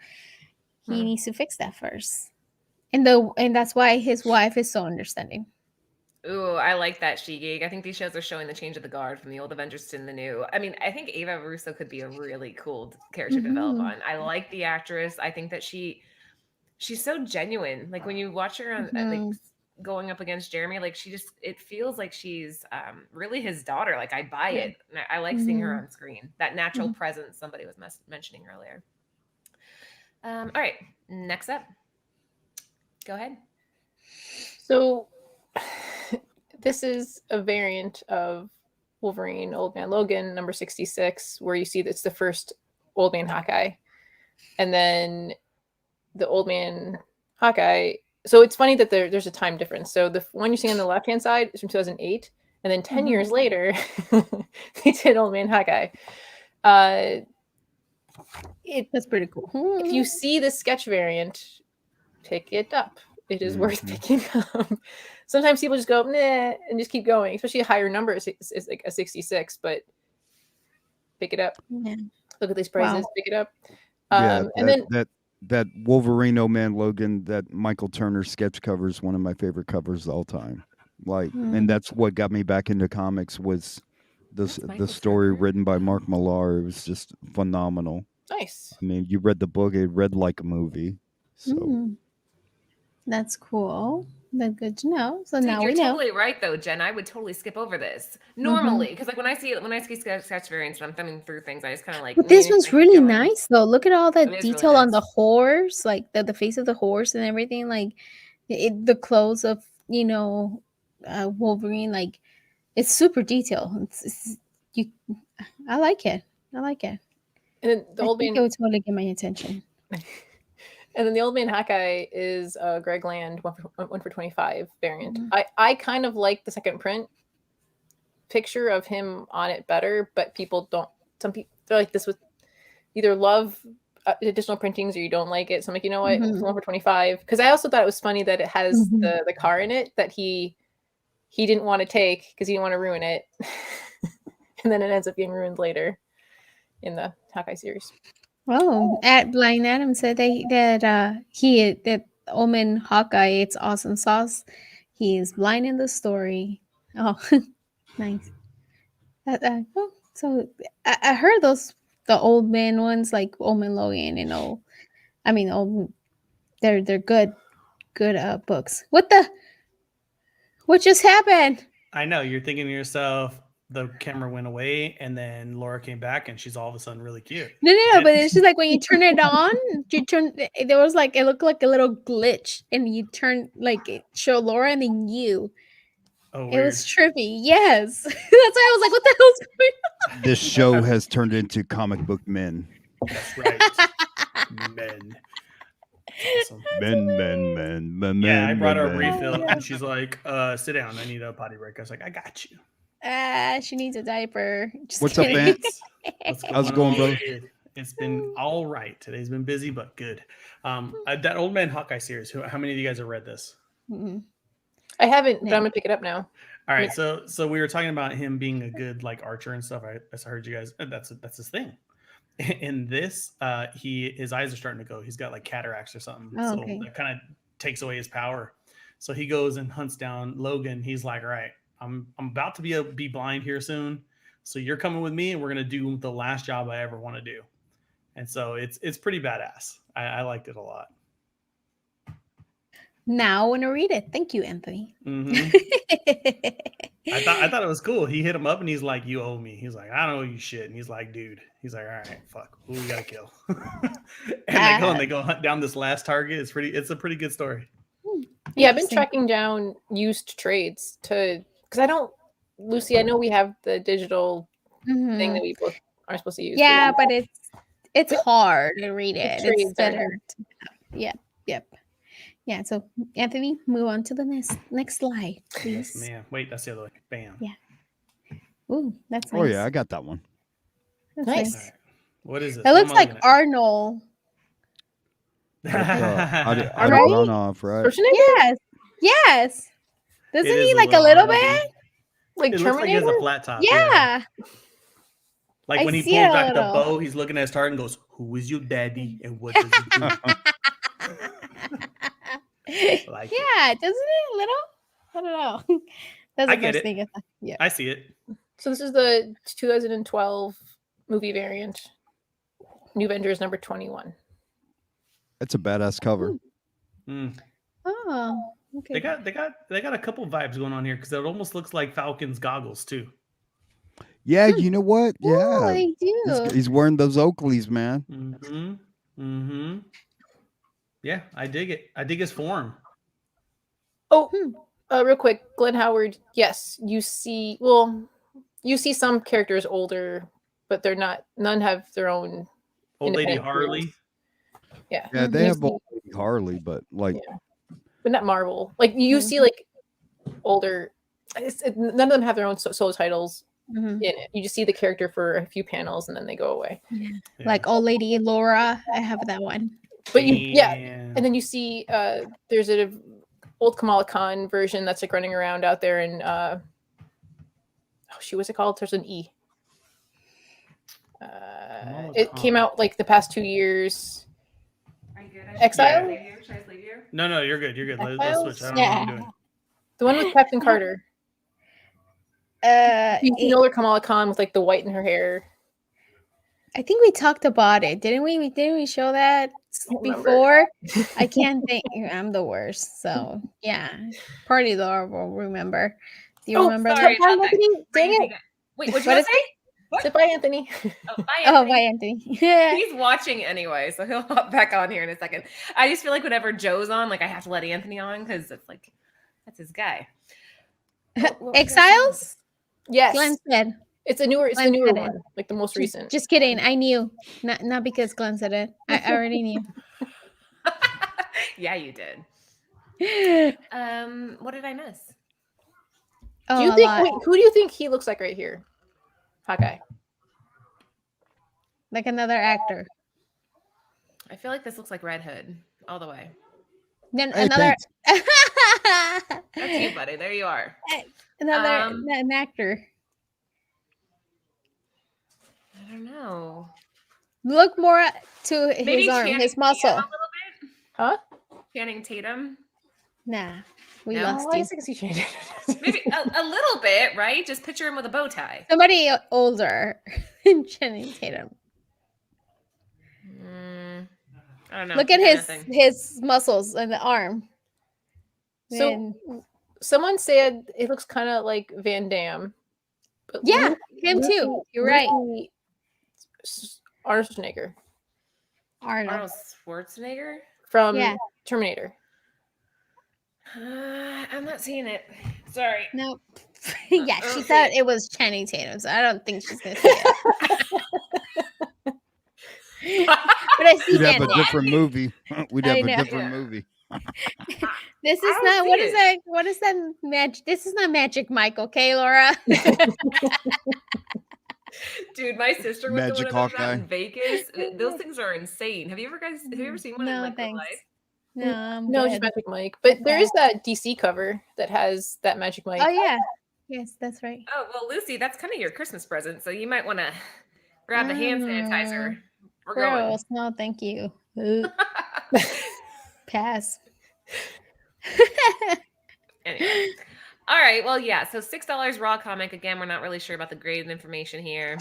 he Hmm. needs to fix that first, and that's why his wife is so understanding. Ooh, I like that she gig. I think these shows are showing the change of the guard from the old Avengers to the new. I mean, I think Ava Russo could be a really cool character to develop Mhm. on. I like the actress. I think that she's so genuine. Like when you watch her on like Mhm. going up against Jeremy, like it feels like she's really his daughter. Like I buy Yeah. it. And I like seeing her Mhm. on screen. That natural presence somebody was mentioning earlier. All right, next up. Go ahead. So This is a variant of Wolverine Old Man Logan number 66, where you see that's the first Old Man Hawkeye, and then the Old Man Hawkeye. So it's funny that there's a time difference. So the one you're seeing on the left hand side is from 2008, and then 10 years later, they did Old Man Hawkeye. That's pretty cool. If you see the sketch variant, pick it up. It is worth picking up. Sometimes people just go, nah, and just keep going, especially a higher number is like a 66, but pick it up. Yeah. Look at these prices, pick it up. Yeah, and then that Wolverine Old Man Logan, that Michael Turner sketch cover is one of my favorite covers of all time. Like, and that's what got me back into comics was the story written by Mark Millar. It was just phenomenal. Nice. I mean, you read the book, it read like a movie. So That's cool. That's good to know. So Dude, now you're we know. totally right though, Jen. I would totally skip over this normally because like when I see sketch variants and I'm thumbing through things, I just kind of like. But this one's really nice though. Look at all It that is really detail on nice. the horse, like the face of the horse and everything. Like the clothes of Wolverine. Like it's super detailed. I like it. I like it. And then the Old I think Man. it would totally get my attention. And then the Old Man Hawkeye is Greg Land 1 for 25 variant. I kind of like the second print picture of him on it better, but people don't. Some people feel like this was either love additional printings or you don't like it. So I'm like, you know what, 1 for 25. Because I also thought it was funny that it has the car in it that he didn't want to take because he didn't want to ruin it, and then it ends up getting ruined later in the Hawkeye series. Oh, at Blind Adam said that Omen Hawkeye, it's awesome sauce. He is blind in the story. Oh, nice. So I heard the old man ones like Omen Logan and all. I mean, they're good books. What just happened? I know you're thinking to yourself, the camera went away and then Laura came back and she's all of a sudden really cute. No, but it's just like when you turn it on, there was like, it looked like a little glitch and you turn like it showed Laura and then you. Oh, it was trippy. Yes. That's why I was like, what the hell's going on? this show has turned into comic book men. That's right. Men. Awesome. Men. Yeah, I brought her a refill and she's like, sit down. I need a potty break. I was like, I got you. She needs a diaper. Just What's up, man? How's it going, bro? It's been all right. Today's been busy, but good. That Old Man Hawkeye series. How many of you guys have read this? I haven't, but I'm gonna pick it up now. All right, so we were talking about him being a good like archer and stuff. I heard you guys. That's his thing. In this, his eyes are starting to go. He's got like cataracts or something. Oh, so that kind of takes away his power. So he goes and hunts down Logan. He's like, all right, I'm about to be blind here soon. So you're coming with me, and we're gonna do the last job I ever want to do. And so it's pretty badass. I liked it a lot. Now I want to read it. Thank you, Anthony. I thought it was cool. He hit him up and he's like, "You owe me." He's like, "I don't owe you shit." And he's like, "Dude." He's like, "All right, fuck. Who we gotta kill?" And they go hunt down this last target. It's a pretty good story. Yeah, I've been tracking down used trades because I don't, Lucy. I know we have the digital thing that we both are supposed to use. Yeah, but it's hard to read it. It's better. Yep. Yeah, so Anthony, move on to the next slide, please. Yes, ma'am. Wait, that's the other way. Bam. Yeah. Ooh, that's nice. Oh yeah, I got that one. That's nice. Right. What is it? It looks like Arnold. I don't run off, right? Yes. Doesn't he like a little bit? Like it Terminator? looks like he has a flat top. Yeah. Like when he pulls back the bow, he's looking at his target and goes, "Who is your daddy and what does he do?" Like doesn't it a little? I don't know. That's the first thing I thought. Yeah, I see it. So this is the 2012 movie variant, New Avengers number 21. It's a badass cover. Oh, okay. They got a couple vibes going on here because it almost looks like Falcon's goggles too. Yeah, you know what? Yeah, oh, they do. He's wearing those Oakleys, man. Yeah, I dig it. I dig his form. Oh, Real quick, Glenn Howard. Yes, you see. Well, you see some characters older, but they're not. None have their own. Old Lady independent Harley. careers. Yeah. Yeah, they You have see- Old Lady Harley, but like, Yeah. But not Marvel. Like you see, like older. None of them have their own solo titles Mhm. in it. You just see the character for a few panels and then they go away. Yeah. Yeah. Like Old Lady Laura. I have that one. But yeah, Damn. and then you see there's an old Kamala Khan version that's like running around out there in what's it called? There's an E. It came Khan. out like the past 2 years. Are you good? Exile? Should I leave you? No, you're good. You're good. Let's Exiles? switch. I don't know what I'm Yeah. doing. The one with Captain Carter. You know, Kamala Khan with like the white in her hair. I think we talked about it, didn't we? Didn't we show that don't remember. before? I can't think. I'm the worst. So yeah, Party Laura will remember. Do you remember sorry. that? about that. Dang Crazy it. guy. Wait, what'd you What want is to say? Say bye, Anthony. Oh, bye, Oh, Anthony. bye, Anthony. Yeah. He's watching anyway, so he'll hop back on here in a second. I just feel like whenever Joe's on, like I have to let Anthony on because it's like that's his guy. What was I saying? Exiles? Yes. Glenn said. It's the newer Glenn said it. one, like the most recent. Just kidding. I knew. Not because Glenn said it. I already knew. Yeah, you did. What did I miss? Oh, do you a think? lot. Wait, who do you think he looks like right here? Hawkeye. Like another actor. I feel like this looks like Red Hood all the way. Then Hey, another. That's you, buddy. There you are. Another an actor. I don't know. Look more to Maybe his arm, Channing his Tatum muscle. a little bit. Huh? Channing Tatum. Nah, we No? lost Oh, I you. think he changed. Maybe a little bit, right? Just picture him with a bow tie. Somebody older than Channing Tatum. I don't know. Look at Got his nothing. his muscles and the arm. So And- someone said it looks kind of like Van Damme. But yeah, him too. You're right. Arnold Schwarzenegger Arnold. Arnold Schwarzenegger. from Yeah. Terminator. I'm not seeing it. Sorry. Nope. Yeah, she Okay. thought it was Channing Tatum, so I don't think she's gonna see it. But I see we'd have Van a Damme. different movie. We'd I have a know. different Yeah. movie. This I is don't not see what is it. that? What is that magic? This is not Magic Mike, okay, Laura? Dude, my sister went to Magic one of those out Hawkeye. in Vegas. Those things are insane. Have you ever seen one in No, like real thanks. life? No, I'm No, good. just Magic Mike. But there is that DC cover that has that Magic Mike. Oh yeah. Yes, that's right. Oh well, Lucy, that's kind of your Christmas present, so you might want to grab the hand sanitizer. We're going. Gross. No, thank you. Ugh, pass. Anyway. All right. Well, yeah. So $6 raw comic. Again, we're not really sure about the grade information here,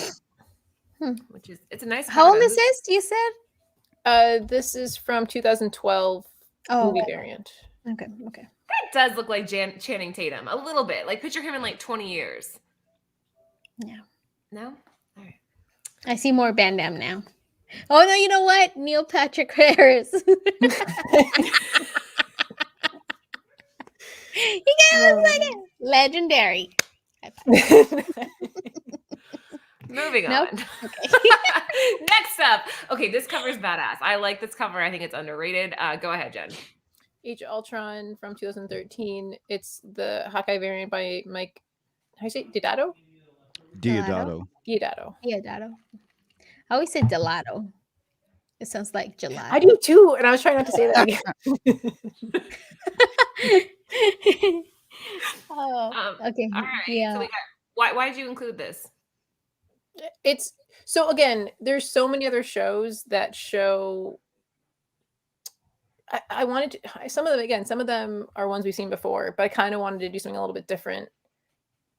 which is it's a nice. How cover, old though. is this? You said? This is from 2012 Oh, movie okay. variant. Okay. That does look like Channing Tatum a little bit. Like picture him in like 20 years. Yeah. No. All right. I see more Van Damme now. Oh no, you know what? Neil Patrick Harris. He kind of looks like it. Legendary. Moving Nope. on. Next up. Okay, this cover is badass. I like this cover. I think it's underrated. Go ahead, Jen. Age of Ultron from 2013. It's the Hawkeye variant by Mike. How do you say it? Diodato? Diodato. Diodato. Yeah, Dotto. I always say gelato. It sounds like gelato. I do too, and I was trying not to say that again. Oh, okay. All right. Yeah. So we got, why did you include this? It's so again, there's so many other shows that show. I wanted to, some of them are ones we've seen before, but I kind of wanted to do something a little bit different.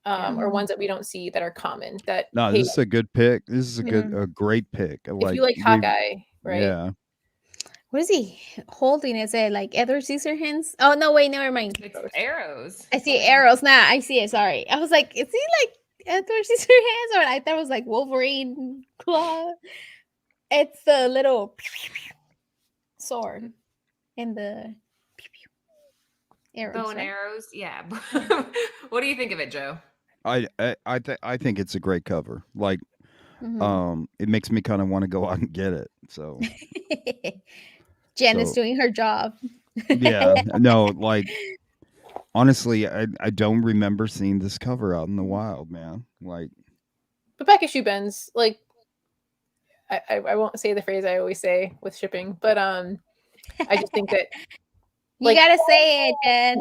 Or ones that we don't see that are common. That No, hey, this is a good pick. This is a great pick. if you like Hawkeye, right? Yeah. What is he holding? Is it like Edward Scissorhands? Oh no, wait, never mind. It's arrows. I see arrows. Nah, I see it. Sorry. I was like, is he like Edward Scissorhands? Or I thought it was like Wolverine claw. It's the little sword in the arrows. Bow and right? arrows. Yeah. What do you think of it, Joe? I think it's a great cover. Like, it makes me kind of want to go out and get it. So Jen is So- doing her job. yeah, no, like honestly, I don't remember seeing this cover out in the wild, man. Like, But back issue bends, like I won't say the phrase I always say with shipping, but I just think that You like- gotta say it, Jen.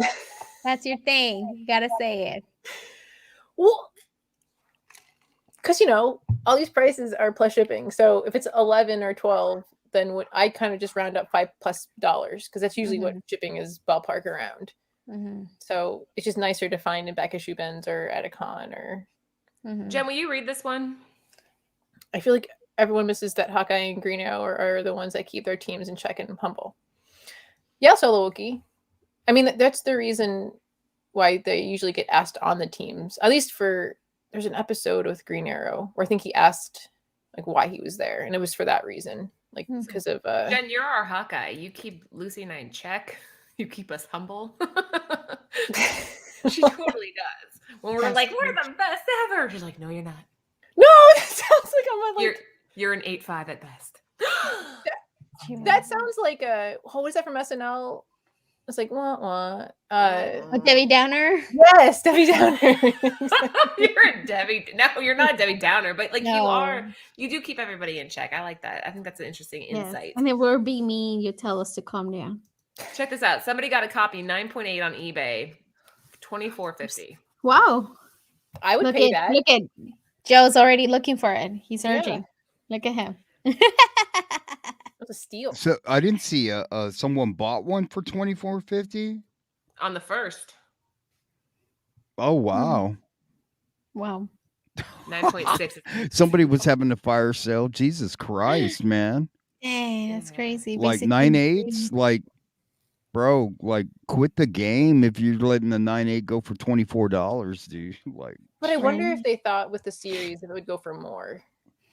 That's your thing. You gotta say it. well, because all these prices are plus shipping. So if it's 11 or 12, then I kind of just round up $5+ because that's usually what shipping is ballpark around. So it's just nicer to find in back issue bins or at a con or. Jen, will you read this one? I feel like everyone misses that Hawkeye and Green Arrow are the ones that keep their teams in check and humble. Yeah, Solo Wookie. I mean, that's the reason why they usually get asked on the teams. At least there's an episode with Green Arrow where I think he asked like why he was there, and it was for that reason, like because of. Jen, you're our Hawkeye. You keep Lucy and I in check. You keep us humble. She totally does. When we're like, we're the best ever. She's like, no, you're not. No, it sounds like I'm like. You're an 8.5 at best. That sounds like what was that from SNL? It's like what? A Debbie Downer. Yes, Debbie Downer. You're a Debbie. No, you're not a Debbie Downer, but like you No. are. You do keep everybody in check. I like that. I think that's an interesting insight. And then we're being mean. You tell us to calm down. Check this out. Somebody got a copy 9.8 on eBay, $24.50. Wow. I would pay that. Look at Joe's already looking for it. He's Yeah. urging. Look at him. That's a steal. so I didn't see someone bought one for $24.50. On the first. Oh wow! Wow. 9.6. Somebody was having a fire sale. Jesus Christ, man! Dang, that's Yeah. crazy. Like Basically, 9.8s, like, bro, like quit the game if you're letting the 9.8 go for $24, dude. Like, But I wonder Right. if they thought with the series if it would go for more,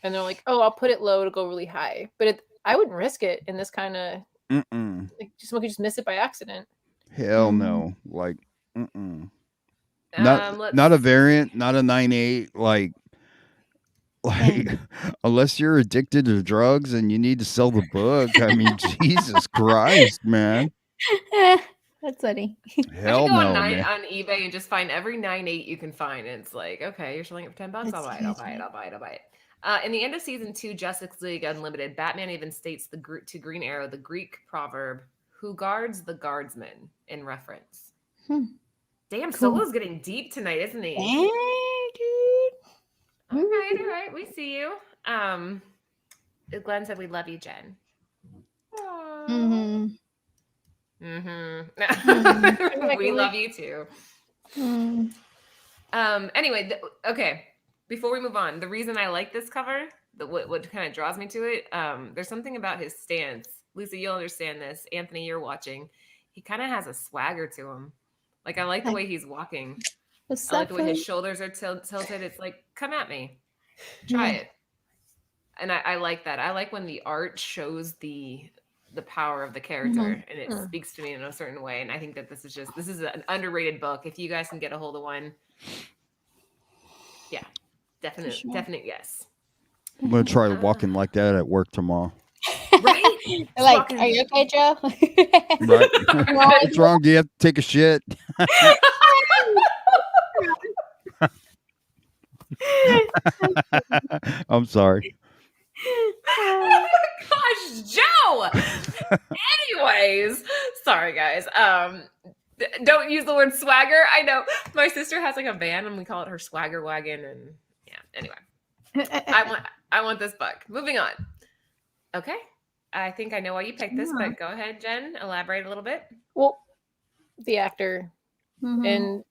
and they're like, "Oh, I'll put it low to go really high." But I wouldn't risk it in this kind of like someone could just miss it by accident. hell Mhm. no. Like, not Let's- not a variant, not a 9.8. Like, unless you're addicted to drugs and you need to sell the book. I mean, Jesus Christ, man. That's funny. Hell go no, on, man. on eBay and just find every 9.8 you can find. And it's like, okay, you're selling it for $10. I'll That's buy it. I'll buy crazy. it. I'll buy it. I'll buy it. In the end of season 2, Justice League Unlimited, Batman even states to Green Arrow the Greek proverb, "Who guards the guardsman," in reference. Damn, Cool. Solo's getting deep tonight, isn't he? Dang, dude. All right. We see you. Glenn said we love you, Jen. Mm-hmm. We love you too. Anyway, okay. Before we move on, the reason I like this cover, what kind of draws me to it, there's something about his stance. Lucy, you'll understand this. Anthony, you're watching. He kind of has a swagger to him. Like, I like the way he's walking. What's I like that the way his for? shoulders are tilted. It's like, come at me. Try it. And I like that. I like when the art shows the power of the character and it speaks to me in a certain way. And I think that this is an underrated book. If you guys can get a hold of one, yeah, definite yes. I'm gonna try walking like that at work tomorrow. Right? Like, are you okay, Joe? Right? What's wrong? Do you have to take a shit? I'm sorry. Oh my gosh, Joe. Anyways, sorry guys. Don't use the word swagger. I know my sister has like a van and we call it her swagger wagon. And yeah, anyway, I want this book. Moving on. Okay, I think I know why you picked this, but go ahead, Jen. Elaborate a little bit. Well, the actor and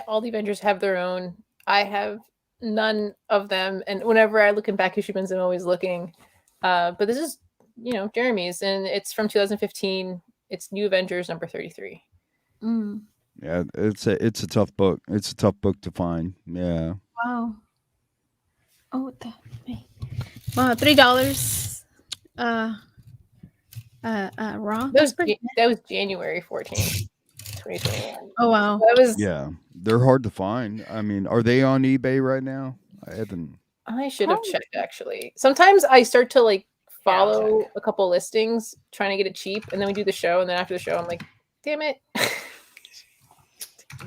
all the Avengers have their own. I have none of them, and whenever I look in back issue bins, I'm always looking. But this is, Jeremy's, and it's from 2015. It's New Avengers number 33. Yeah, it's a tough book. It's a tough book to find. Yeah. Wow. Oh, what the? Wow, $3. Raw. That was January 14th. 2021. Oh wow. That was. Yeah, they're hard to find. I mean, are they on eBay right now? I haven't. I should have checked actually. Sometimes I start to like Yeah, I'll follow check. a couple listings trying to get it cheap, and then we do the show, and then after the show, I'm like, damn it.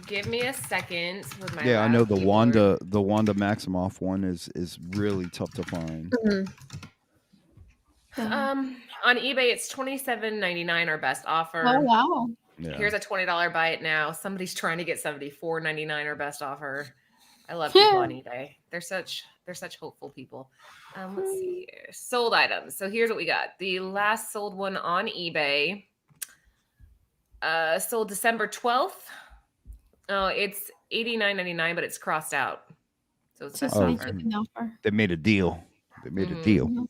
Give me a second with my Yeah, I know loud the keyboard. Wanda Maximoff one is really tough to find. Mhm. On eBay it's $27.99 our best offer. Oh wow. Yeah. Here's a $20 buy it now. Somebody's trying to get $74.99 our best offer. I love people on eBay. They're such hopeful people. Let's see here. Sold items. So here's what we got. The last sold one on eBay sold December 12th. Oh, it's $89.99, but it's crossed out. So it's best Oh, offer. They made a deal. They made a deal.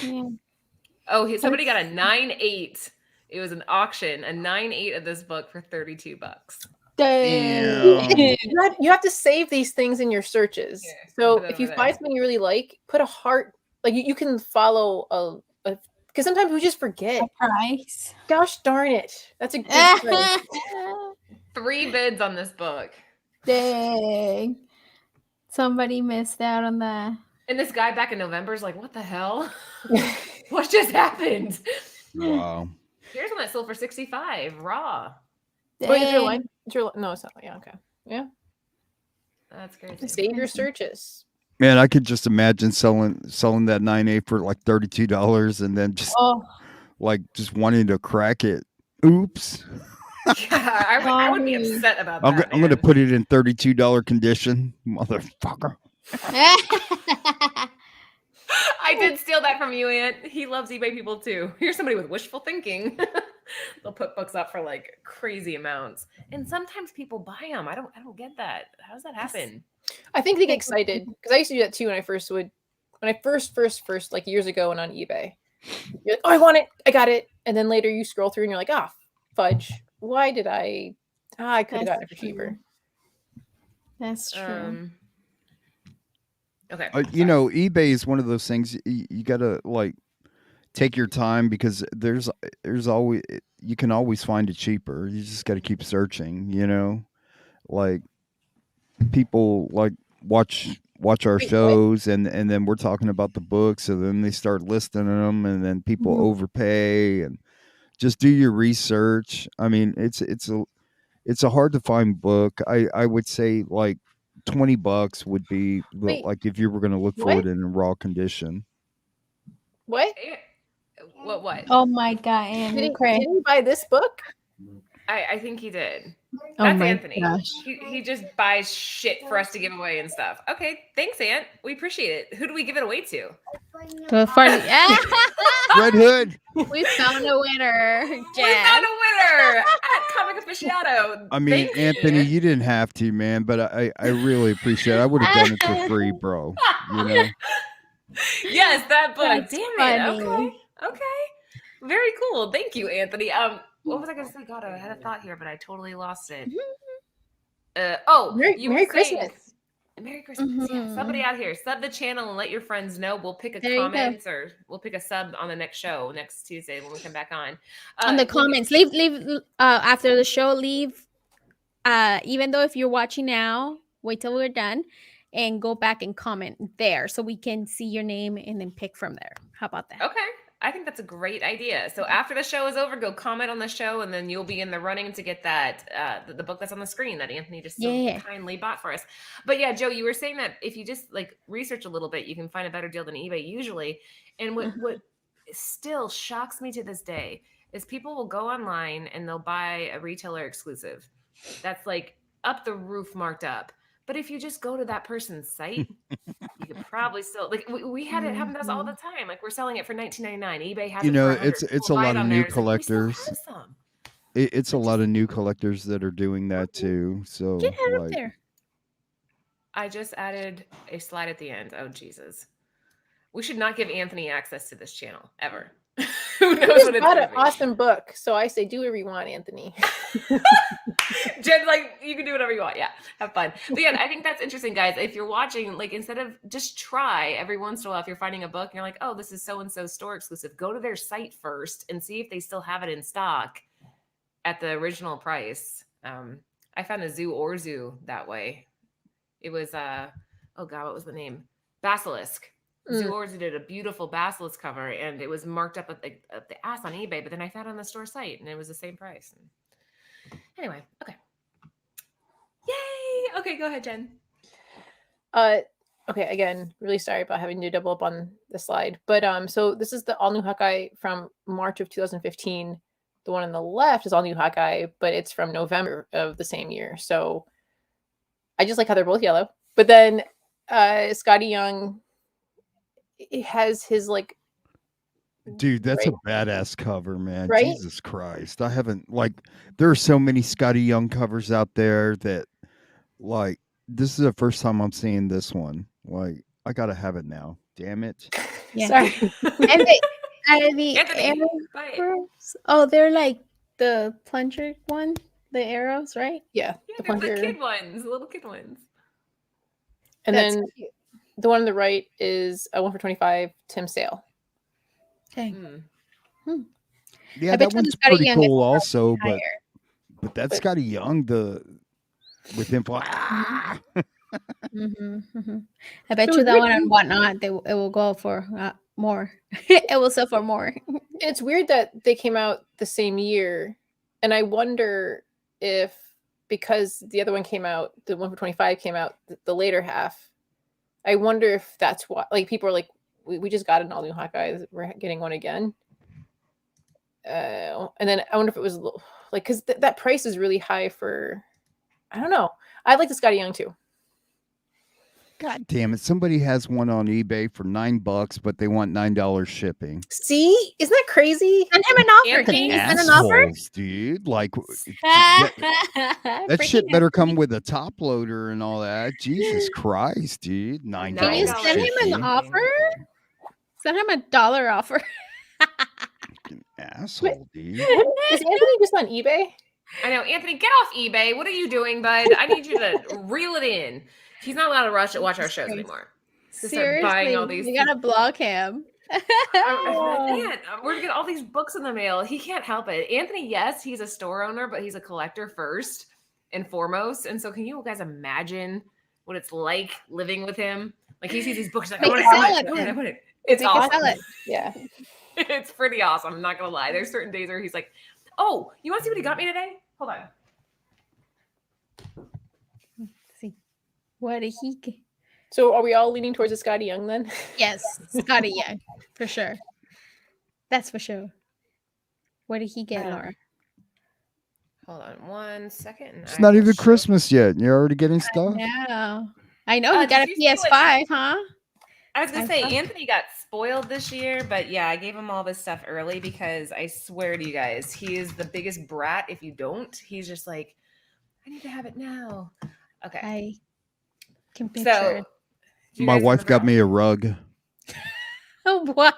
Yeah. Oh, somebody got a 9.8. It was an auction, a 9.8 of this book for $32. Damn. You have to save these things in your searches. Here, So put it if you over find there. something you really like, put a heart. Like you can follow a because sometimes we just forget. Price. Gosh darn it. That's a good price. 3 bids on this book. Dang. Somebody missed out on that. And this guy back in November is like, what the hell? What just happened? Wow. Here's one that sold for $65 raw. Wait, is your Dang. line? No, it's not. Yeah, okay. Yeah. That's crazy. Save your searches. Man, I could just imagine selling that 9.8 for like $32 and then just just wanting to crack it. Oops. Yeah, I would be upset about that. I'm going to put it in $32 condition, motherfucker. I did steal that from you, Aunt. He loves eBay people too. Here's somebody with wishful thinking. They'll put books up for like crazy amounts, and sometimes people buy them. I don't get that. How does that happen? I think they get excited because I used to do that too when I first like years ago went on eBay. You're like, oh, I want it, I got it, and then later you scroll through and you're like, ah, fudge. Why did I? I could have gotten it for cheaper. That's true. Okay. You know, eBay is one of those things you gotta like take your time because there's always you can always find it cheaper. You just got to keep searching. You know, like people like watch our shows and then we're talking about the books and then they start listing them and then people overpay and just do your research. I mean, it's a hard to find book. I would say like $20 would be like if you were going to look for it in a raw condition. What? What? Oh my god, Andrew Did he buy this book? I think he did. Oh That's my Anthony. gosh. He just buys shit for us to give away and stuff. Okay, thanks, Aunt. We appreciate it. Who do we give it away to? Red Hood. We found a winner. We found a winner at Comic Aficionado. I mean, Thank Anthony, you. you didn't have to, man, but I really appreciate it. I would have done it for free, bro. You know? Yes, that book. That's Damn funny. it. Okay. Very cool. Thank you, Anthony. What was I going to say? God, I had a thought here, but I totally lost it. Merry Christmas. Merry Christmas. Yeah. Somebody out here, sub the channel and let your friends know. We'll pick a There you go. comment or we'll pick a sub on the next show next Tuesday when we come back on. On the comments, leave after the show. Leave, even though if you're watching now, wait till we're done, and go back and comment there so we can see your name and then pick from there. How about that? Okay. I think that's a great idea. So after the show is over, go comment on the show, and then you'll be in the running to get that the book that's on the screen that Anthony just so kindly bought for us. But yeah, Joe, you were saying that if you just like research a little bit, you can find a better deal than eBay usually. And what still shocks me to this day is people will go online and they'll buy a retailer exclusive that's like up the roof marked up. But if you just go to that person's site, you could probably still like we had it happen to us all the time. Like we're selling it for $19.99. eBay has You it know, for $100. it's a lot of new collectors. Some. It's a lot of new collectors that are doing that too. So Get out of like, there. I just added a slide at the end. Oh Jesus, we should not give Anthony access to this channel ever. Who knows what it's Got gonna an be? awesome book, so I say do whatever you want, Anthony. Jen's like, you can do whatever you want. Yeah, have fun. But yeah, I think that's interesting, guys. If you're watching, like, instead of just try every once in a while, if you're finding a book and you're like, oh, this is so-and-so store exclusive, go to their site first and see if they still have it in stock at the original price. I found a Zoo Orzu that way. It was oh god, what was the name? Basilisk. Zoo Orzu did a beautiful Basilisk cover, and it was marked up at the ass on eBay. But then I found it on the store site, and it was the same price. Anyway, okay. Yay! Okay, go ahead, Jen. Okay, again, really sorry about having to double up on the slide. But so this is the all new Hawkeye from March of 2015. The one on the left is all new Hawkeye, but it's from November of the same year. So I just like how they're both yellow. But then Scotty Young, it has his like, Dude, that's right? a badass cover, man. Right? Jesus Christ. I haven't there are so many Scotty Young covers out there that this is the first time I'm seeing this one. Like, I gotta have it now. Damn it. Yeah. Sorry. And the Anthony, bye. arrows. Oh, they're like the plunger one, the arrows, right? Yeah, Yeah, the they're the plunger. kid ones, the little kid ones. And That's then the one on the right is a 1 for 25 Tim Sale. Okay. Yeah, I bet that you one's the Scotty pretty Young is cool also, but higher. that Scotty Young, with him I bet So you it's that weird one to and me- whatnot, it will go for more. It will sell for more. It's weird that they came out the same year, and I wonder if because the other one came out, the 1 for 25 came out the later half. I wonder if that's why, like, people are like, we just got an all new Hawkeye, we're getting one again. And then I wonder if it was like because that price is really high for, I don't know. I like the Scotty Young too. God damn it. Somebody has one on eBay for $9, but they want $9 shipping. See, isn't that crazy? Send him an offer. Anthony, Can you send an offer? Assholes, dude. Like, that shit better come with a top loader and all that. Jesus Christ, dude. $9 Can you $9 send him an shipping. offer? Send him $1 offer. Fucking asshole, dude. Is Anthony just on eBay? I know, Anthony, get off eBay. What are you doing, bud? I need you to reel it in. He's not allowed to watch our shows anymore. To start buying all these. You gotta block him. Man, we're gonna get all these books in the mail. He can't help it. Anthony, yes, he's a store owner, but he's a collector first and foremost. And so, can you guys imagine what it's like living with him? Like he sees these books, like I Make want it to sell have it, it. I wanna then. have it. It's Make it awesome. sell it. Yeah. It's pretty awesome. I'm not gonna lie. There's certain days where he's like, "Oh, you want to see what he got me today? Hold on." Let's see. What did he get? So are we all leaning towards a Scotty Young then? Yes, Scotty Young, for sure. That's for sure. What did he get, Laura? Hold on 1 second. It's not even Christmas yet. and You're already getting stuff. No. I know he got a did you see what- PS5, huh? I was gonna say thought- Anthony got spoiled this year, but yeah, I gave him all this stuff early because I swear to you guys, he is the biggest brat. If you don't, he's just like, I need to have it now. Okay, I can picture so it. do you My guys wife remember got how- me a rug Oh, what?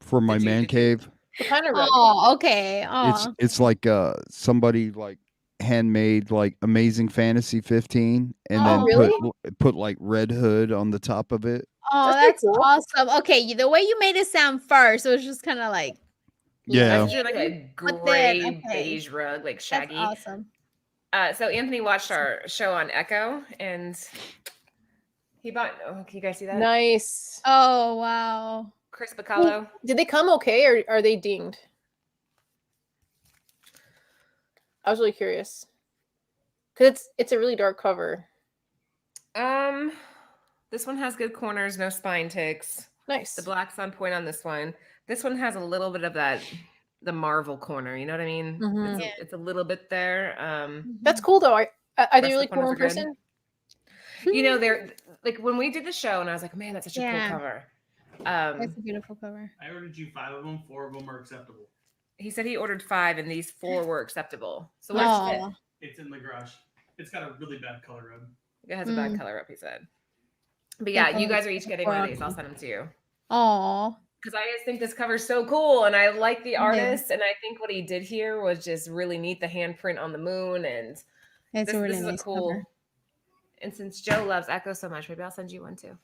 for my Did you- man did you- cave. What kind of rug? Oh, okay. Oh, It's like somebody like handmade like Amazing Fantasy 15 and then really? put like Red Hood on the top of it. that's pretty cool. awesome. Okay, the way you made it sound first, it was just kind of like, Yeah. I picture like a But gray then, okay. beige rug, like that's shaggy. awesome. So Anthony watched our show on Echo, and he bought. Oh, can you guys see that? Nice. Oh, wow. Chris Bacallo. Did they come okay or are they dinged? I was really curious. Because it's a really dark cover. This one has good corners, no spine ticks. Nice. The black's on point on this one. This one has a little bit of the Marvel corner. You know what I mean? Mhm. It's a little bit there. That's cool though. Are they Rest really of the cool in corners are good. person? You know, they're like when we did the show, and I was like, man, that's such a Yeah. cool cover. That's a beautiful cover. I ordered you 5 of them. 4 of them are acceptable. He said he ordered 5, and these 4 were acceptable. So where's it? Oh, It's in the garage. It's got a really bad color rub. It has a bad color up, he said. But yeah, you guys are each getting one of these. I'll send them to you. oh, Because I just think this cover's so cool, and I like the Yeah. artist, and I think what he did here was just really neat. The handprint on the moon, and it's a really this is nice a cool. cover. And since Joe loves Echo so much, maybe I'll send you one too.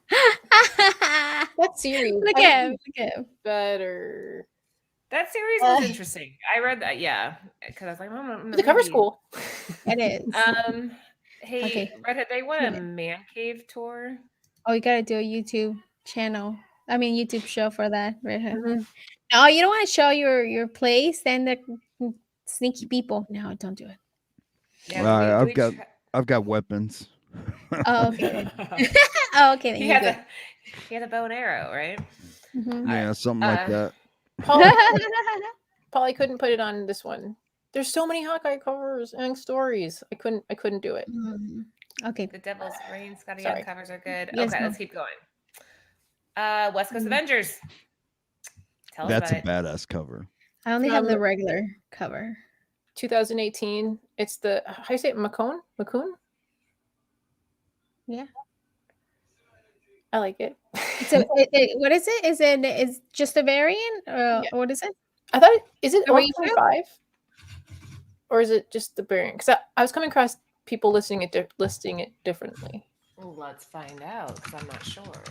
That series. Look I at him. think Look at him. better. That series was interesting. I read that, yeah, because I was like, I'm The cover's read. cool. It is. Hey, Okay. Redhead, they want a Yeah. man cave tour. Oh, you gotta do a YouTube channel. I mean, YouTube show for that. Right? Mhm. No, you don't want to show your place. Then the sneaky people. No, don't do it. Yeah, I've got weapons. Oh, okay. Oh, okay. Then he you're has good. he has a bow and arrow, right? Mhm. Yeah, something like that. Paul, I couldn't put it on this one. There's so many Hawkeye covers and stories. I couldn't do it. Mhm. Okay. The Devil's Reign, Scotty Sorry. Young covers are good. Yes, Okay, ma'am. let's keep going. West Coast Mm. Avengers. Tell us That's a about it. badass cover. I only have the From- regular cover. 2018. It's the how do you say it? Macone? Yeah. I like it. So, what is it? Is just a variant? Yeah. What is it? I thought is it A over reissue? 25? Or is it just the variant? Because I was coming across people listing it differently. Let's find out because I'm not sure.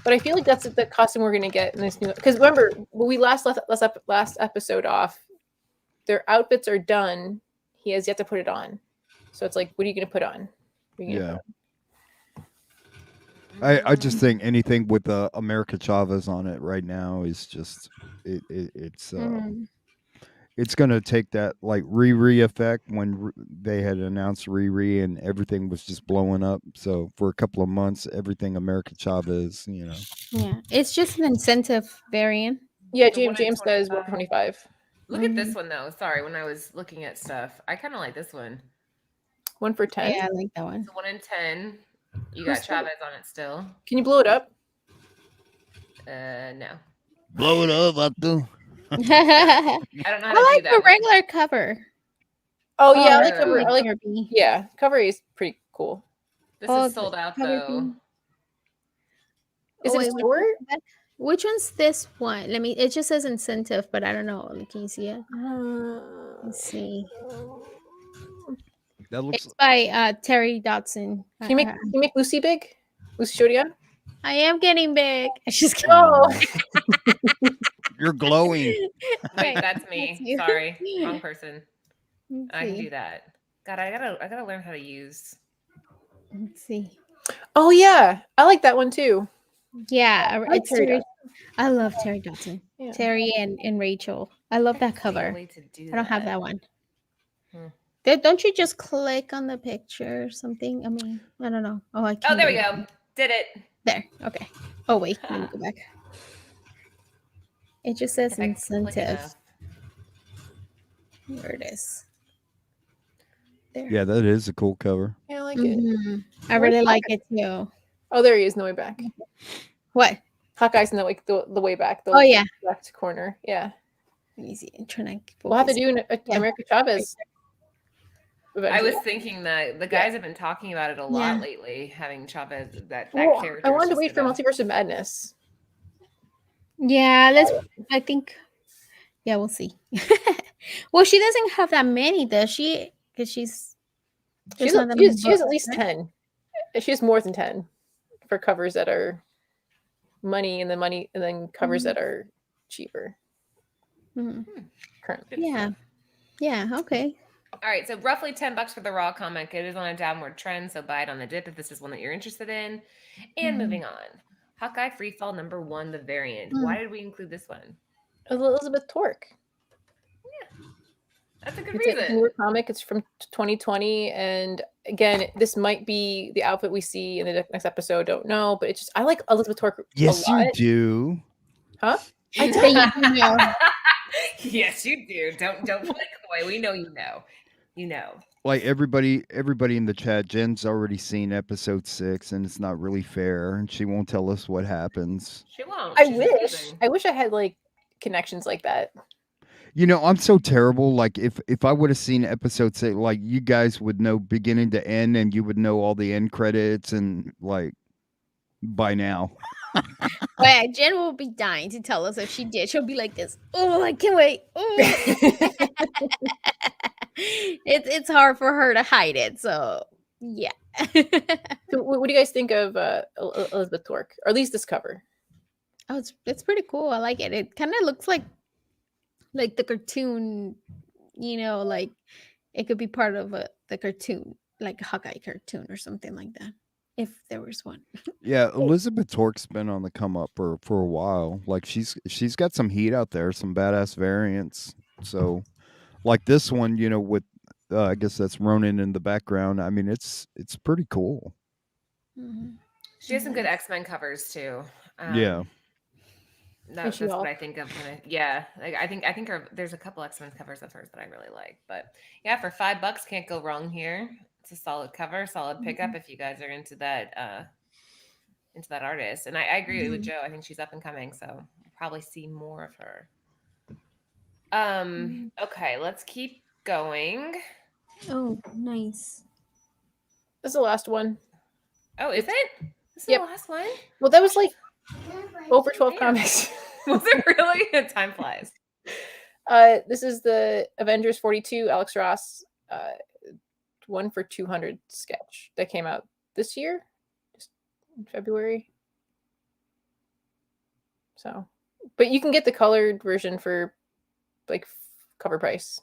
But I feel like that's the costume we're gonna get in this new. Because remember, when we last episode off, their outfits are done. He has yet to put it on. So it's like, what are you gonna put on? What are you gonna Yeah. put on? I just think anything with America Chavez on it right now is just it's Mhm. it's gonna take that like Riri effect when they had announced Riri and everything was just blowing up. So for a couple of months, everything America Chavez, you know. Yeah, it's just an incentive variant. Yeah, The one in James says 25. 125. Look at this one though. Sorry, when I was looking at stuff, I kind of like this one. 1 for 10. Yeah, I like that one. It's a 1 in 10. You got Who's Chavez on it still. Can you blow it up? No. Blow it up, I do. I don't know how to I do like that. the with- regular cover. Oh yeah, I like yeah. cover. I like cover B. yeah, cover A is pretty cool. This Oh, is sold out cover though. B. Is Oh, it a wait, store? Which one's this one? Let me. It just says incentive, but I don't know. Can you see it? Let's see. That looks It's by Terry Dodson. Can you make Lucy big? Lucy Shodian? I am getting big. It's just Oh, you're glowing. Wait, that's me. you. Sorry, wrong person. Let's I can see. do that. God, I gotta learn how to use. Let's see. oh yeah, I like that one too. Yeah, like it's Terry Terry. I love Terry Dodson. Yeah. Terry and Rachel. I love that Can't cover. wait to do I don't have that one. Hmm. Don't you just click on the picture or something? I mean, I don't know. Oh, I can't. Oh, there we get it. go. Did it. There. Okay. Oh wait, let me go back. It just says If I can click incentive. enough. Where it is. There. Yeah, that is a cool cover. Yeah, I like it. Mhm. I Where's really like it too. Oh, there he is in the way back. What? Hawkeye's in the way back. The Oh yeah. left corner. Yeah, Let me see. I'm trying to. we'll have to focus. do an Yeah. America Chavez. I eventually. was thinking that the guys have been talking about it a lot lately, having Chavez that Well, character. I is wanted to just wait for gonna- Multiverse of Madness. Yeah. I think. Yeah, we'll see. Well, she doesn't have that many, does she? Because She has, there's not that she many has- she has at books, least right? 10. She has more than 10 for covers that are money and then covers that are cheaper Mhm. currently. Good Yeah. stuff. Yeah. Okay. All right, so roughly $10 for the raw comic. It is on a downward trend, so buy it on the dip if this is one that you're interested in. And moving on, Hawkeye Freefall #1, the variant. Why did we include this one? Elizabeth Torque. That's a good It's a reason. newer comic. It's from 2020, and again, this might be the outfit we see in the next episode. Don't know, but it's just I like Elizabeth Torque Yes, a lot. you do. Huh? I tell you, know. Yes, you do. Don't play coy. We know you know. You know. Like everybody in the chat, Jen's already seen episode 6, and it's not really fair, and she won't tell us what happens. She won't. I She's wish. amazing. I wish I had like connections like that. You know, I'm so terrible. Like if I would have seen episode 6, like you guys would know beginning to end, and you would know all the end credits, and like by now. Well, Jen will be dying to tell us if she did. She'll be like this. Oh, I can't wait. Oh. It's hard for her to hide it. So yeah. So what do you guys think of Elizabeth Torque, or at least this cover? Oh, it's pretty cool. I like it. It kind of looks like the cartoon, like it could be part of the cartoon, like a Hawkeye cartoon or something like that, if there was one. Yeah, Elizabeth Torque's been on the come up for a while. Like she's got some heat out there, some badass variants. So like this one, with I guess that's Ronin in the background. I mean, it's pretty cool. Mhm. She has some good X-Men covers too. Yeah. That's she what all- I think of when like I think there's a couple X-Men covers of hers that I really like. But yeah, for $5, can't go wrong here. It's a solid cover, solid pickup if you guys are into that artist. And I agree with Joe. I think she's up and coming, so we'll probably see more of her. Okay, let's keep going. Oh, nice. This is the last one. Oh, is it? This is Yep. the last one? Well, that was like over 12 Damn. comics. Was it really? Time flies. This is the Avengers 42 Alex Ross 1 for 200 sketch that came out this year, just in February. So, but you can get the colored version for like cover price.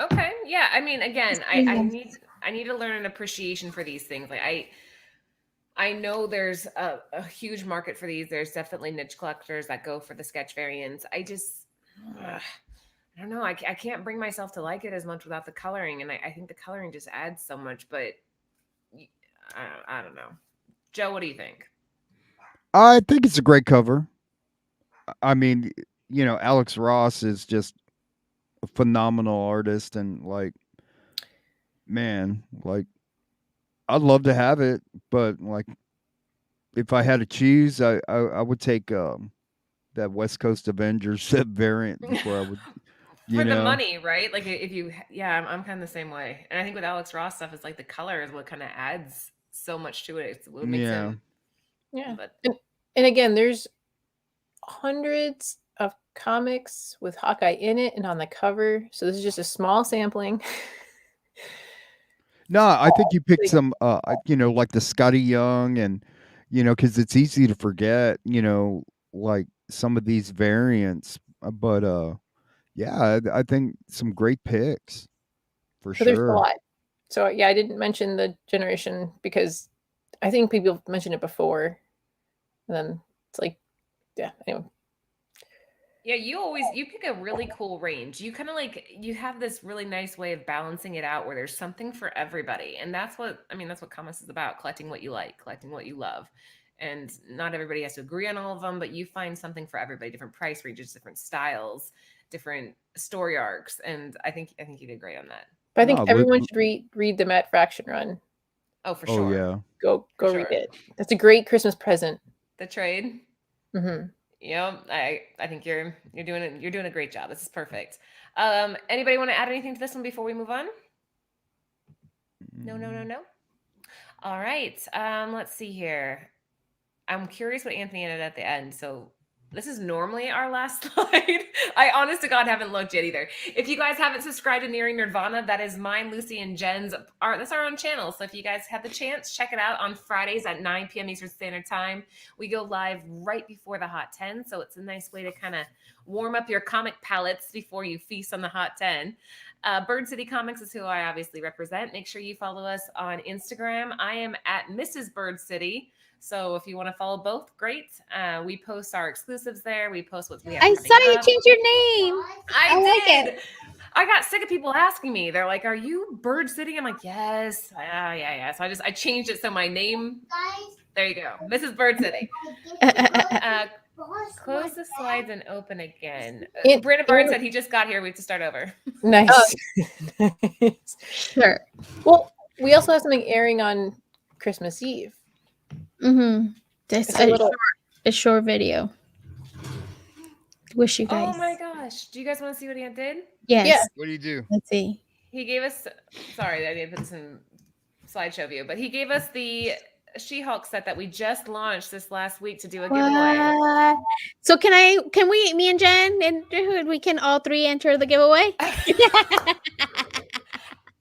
Okay. Yeah. I mean, again, I Yes. need to learn an appreciation for these things. Like I know there's a huge market for these. There's definitely niche collectors that go for the sketch variants. I just I don't know. I can't bring myself to like it as much without the coloring, and I think the coloring just adds so much. But I don't know. Joe, what do you think? I think it's a great cover. I mean, Alex Ross is just a phenomenal artist, and like, man, like, I'd love to have it, but like, if I had to choose, I would take that West Coast Avengers variant before I would, For the money, right? Like if you, I'm kind of the same way. And I think with Alex Ross stuff, it's like the color is what kind of adds so much to it. It's what makes him. Yeah. But And again, there's hundreds of comics with Hawkeye in it and on the cover. So this is just a small sampling. No, I think you picked some, like the Scotty Young, and because it's easy to forget, like some of these variants. But yeah, I think some great picks for So there's a sure. lot. So yeah, I didn't mention the generation because I think people mentioned it before. And then it's like, yeah, anyway. yeah, you pick a really cool range. You kind of you have this really nice way of balancing it out where there's something for everybody. And that's what comics is about, collecting what you like, collecting what you love. And not everybody has to agree on all of them, but you find something for everybody, different price ranges, different styles, different story arcs. And I think you did great on that. But I think No, everyone should read the Matt Fraction run. Oh, for Oh sure. yeah. Go For read sure. it. That's a great Christmas present. The trade. Mm-hmm. I think you're doing a great job. This is perfect. Anybody want to add anything to this one before we move on? No. All right. Let's see here. I'm curious what Anthony added at the end. So this is normally our last slide. I honest to God haven't looked yet either. If you guys haven't subscribed to Nearing Nirvana, that is mine, Lucy, and Jen's. That's our own channel. So if you guys have the chance, check it out on Fridays at 9 p.m. Eastern Standard Time. We go live right before the Hot 10. So it's a nice way to kind of warm up your comic palates before you feast on the Hot 10. Bird City Comics is who I obviously represent. Make sure you follow us on Instagram. I am at Mrs. Bird City. So if you want to follow both, great. We post our exclusives there. We post what we have. I saw you change your name. I like did. it. I got sick of people asking me. They're like, "Are you Bird City?" I'm like, "Yes." Yeah. So I changed it so my name. There you go, Mrs. Bird City. Close the slides and open again. Brandon Byrne said he just got here. We have to start over. Nice. Sure. Well, we also have something airing on Christmas Eve. Mm-hmm. This It's a little. a short video. Wish you guys. Oh my gosh! Do you guys want to see what Ant did? Yes. Yeah. What do you do? Let's see. He gave us. Sorry, I didn't put this in slideshow view, but he gave us the She-Hulk set that we just launched this last week to do a giveaway. What? So can we, me and Jen, and we can all three enter the giveaway?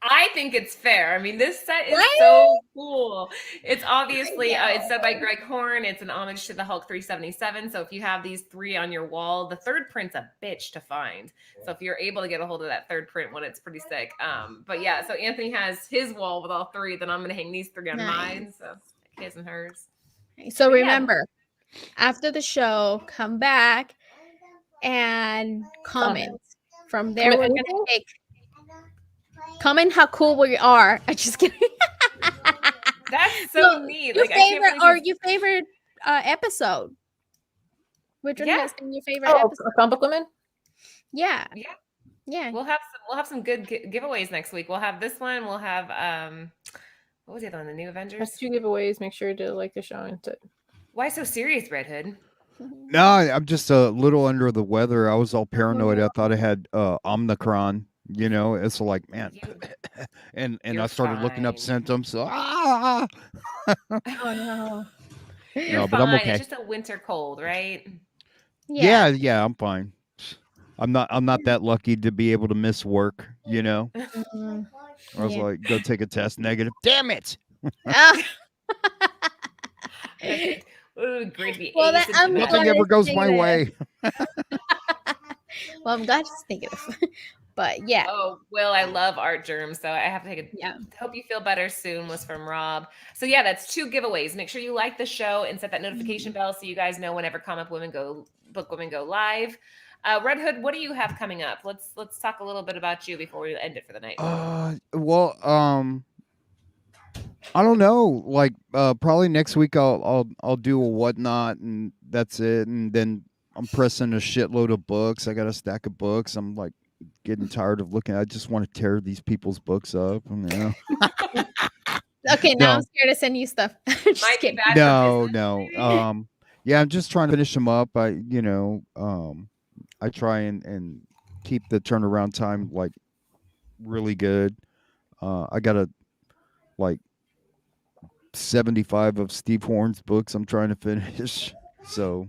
I think it's fair. I mean, this set is Right? so cool. It's obviously Yeah. it's said by Greg Horn. It's an homage to the Hulk 377. So if you have these 3 on your wall, the third print's a bitch to find. So if you're able to get a hold of that third print one, it's pretty sick. But yeah, so Anthony has his wall with all 3. Then I'm gonna hang these 3 on mine. So his and hers. So But yeah. remember, after the show, come back and comment. From there, Comment we're anything? gonna take. Comment how cool we are. I just kidding. That's so No, neat. Your Like I can't favorite believe your favorite episode. Which one Yeah. has been your favorite Oh, episode? comic book women. Yeah. Yeah. Yeah. We'll have some good giveaways next week. We'll have this one. We'll have what was the other one? The New Avengers. There's 2 giveaways. Make sure to like the show and to Why so serious, Red Hood? No, I'm just a little under the weather. I was all paranoid. I thought I had Omicron. You know, it's like, man, and You're I started looking up fine. symptoms. So, Oh no. You're No, fine. but I'm okay. It's just a winter cold, right? Yeah, I'm fine. I'm not that lucky to be able to miss work. You know, Mhm. I was Yeah. like, go take a test, negative. Damn it! Ah. Ooh, great to be Well, that- I'm asymptomatic. Nothing glad ever it's goes my negative. way. Well, I'm glad it's negative. But yeah. Oh, Will, I love art germs, so I have to take a Yeah. hope you feel better soon was from Rob. So yeah, that's 2 giveaways. Make sure you like the show and set that notification bell so you guys know whenever book women go live. Red Hood, what do you have coming up? Let's talk a little bit about you before we end it for the night. Well, I don't know. Like, probably next week I'll do a whatnot, and that's it. And then I'm pressing a shitload of books. I got a stack of books. I'm like getting tired of looking. I just want to tear these people's books up. And, you know. Okay, now No. I'm scared to send you stuff. Just Might be kidding. bad for No. business, Yeah, I'm just trying to finish them up. I try and keep the turnaround time like really good. I got like 75 of Steve Horn's books I'm trying to finish. So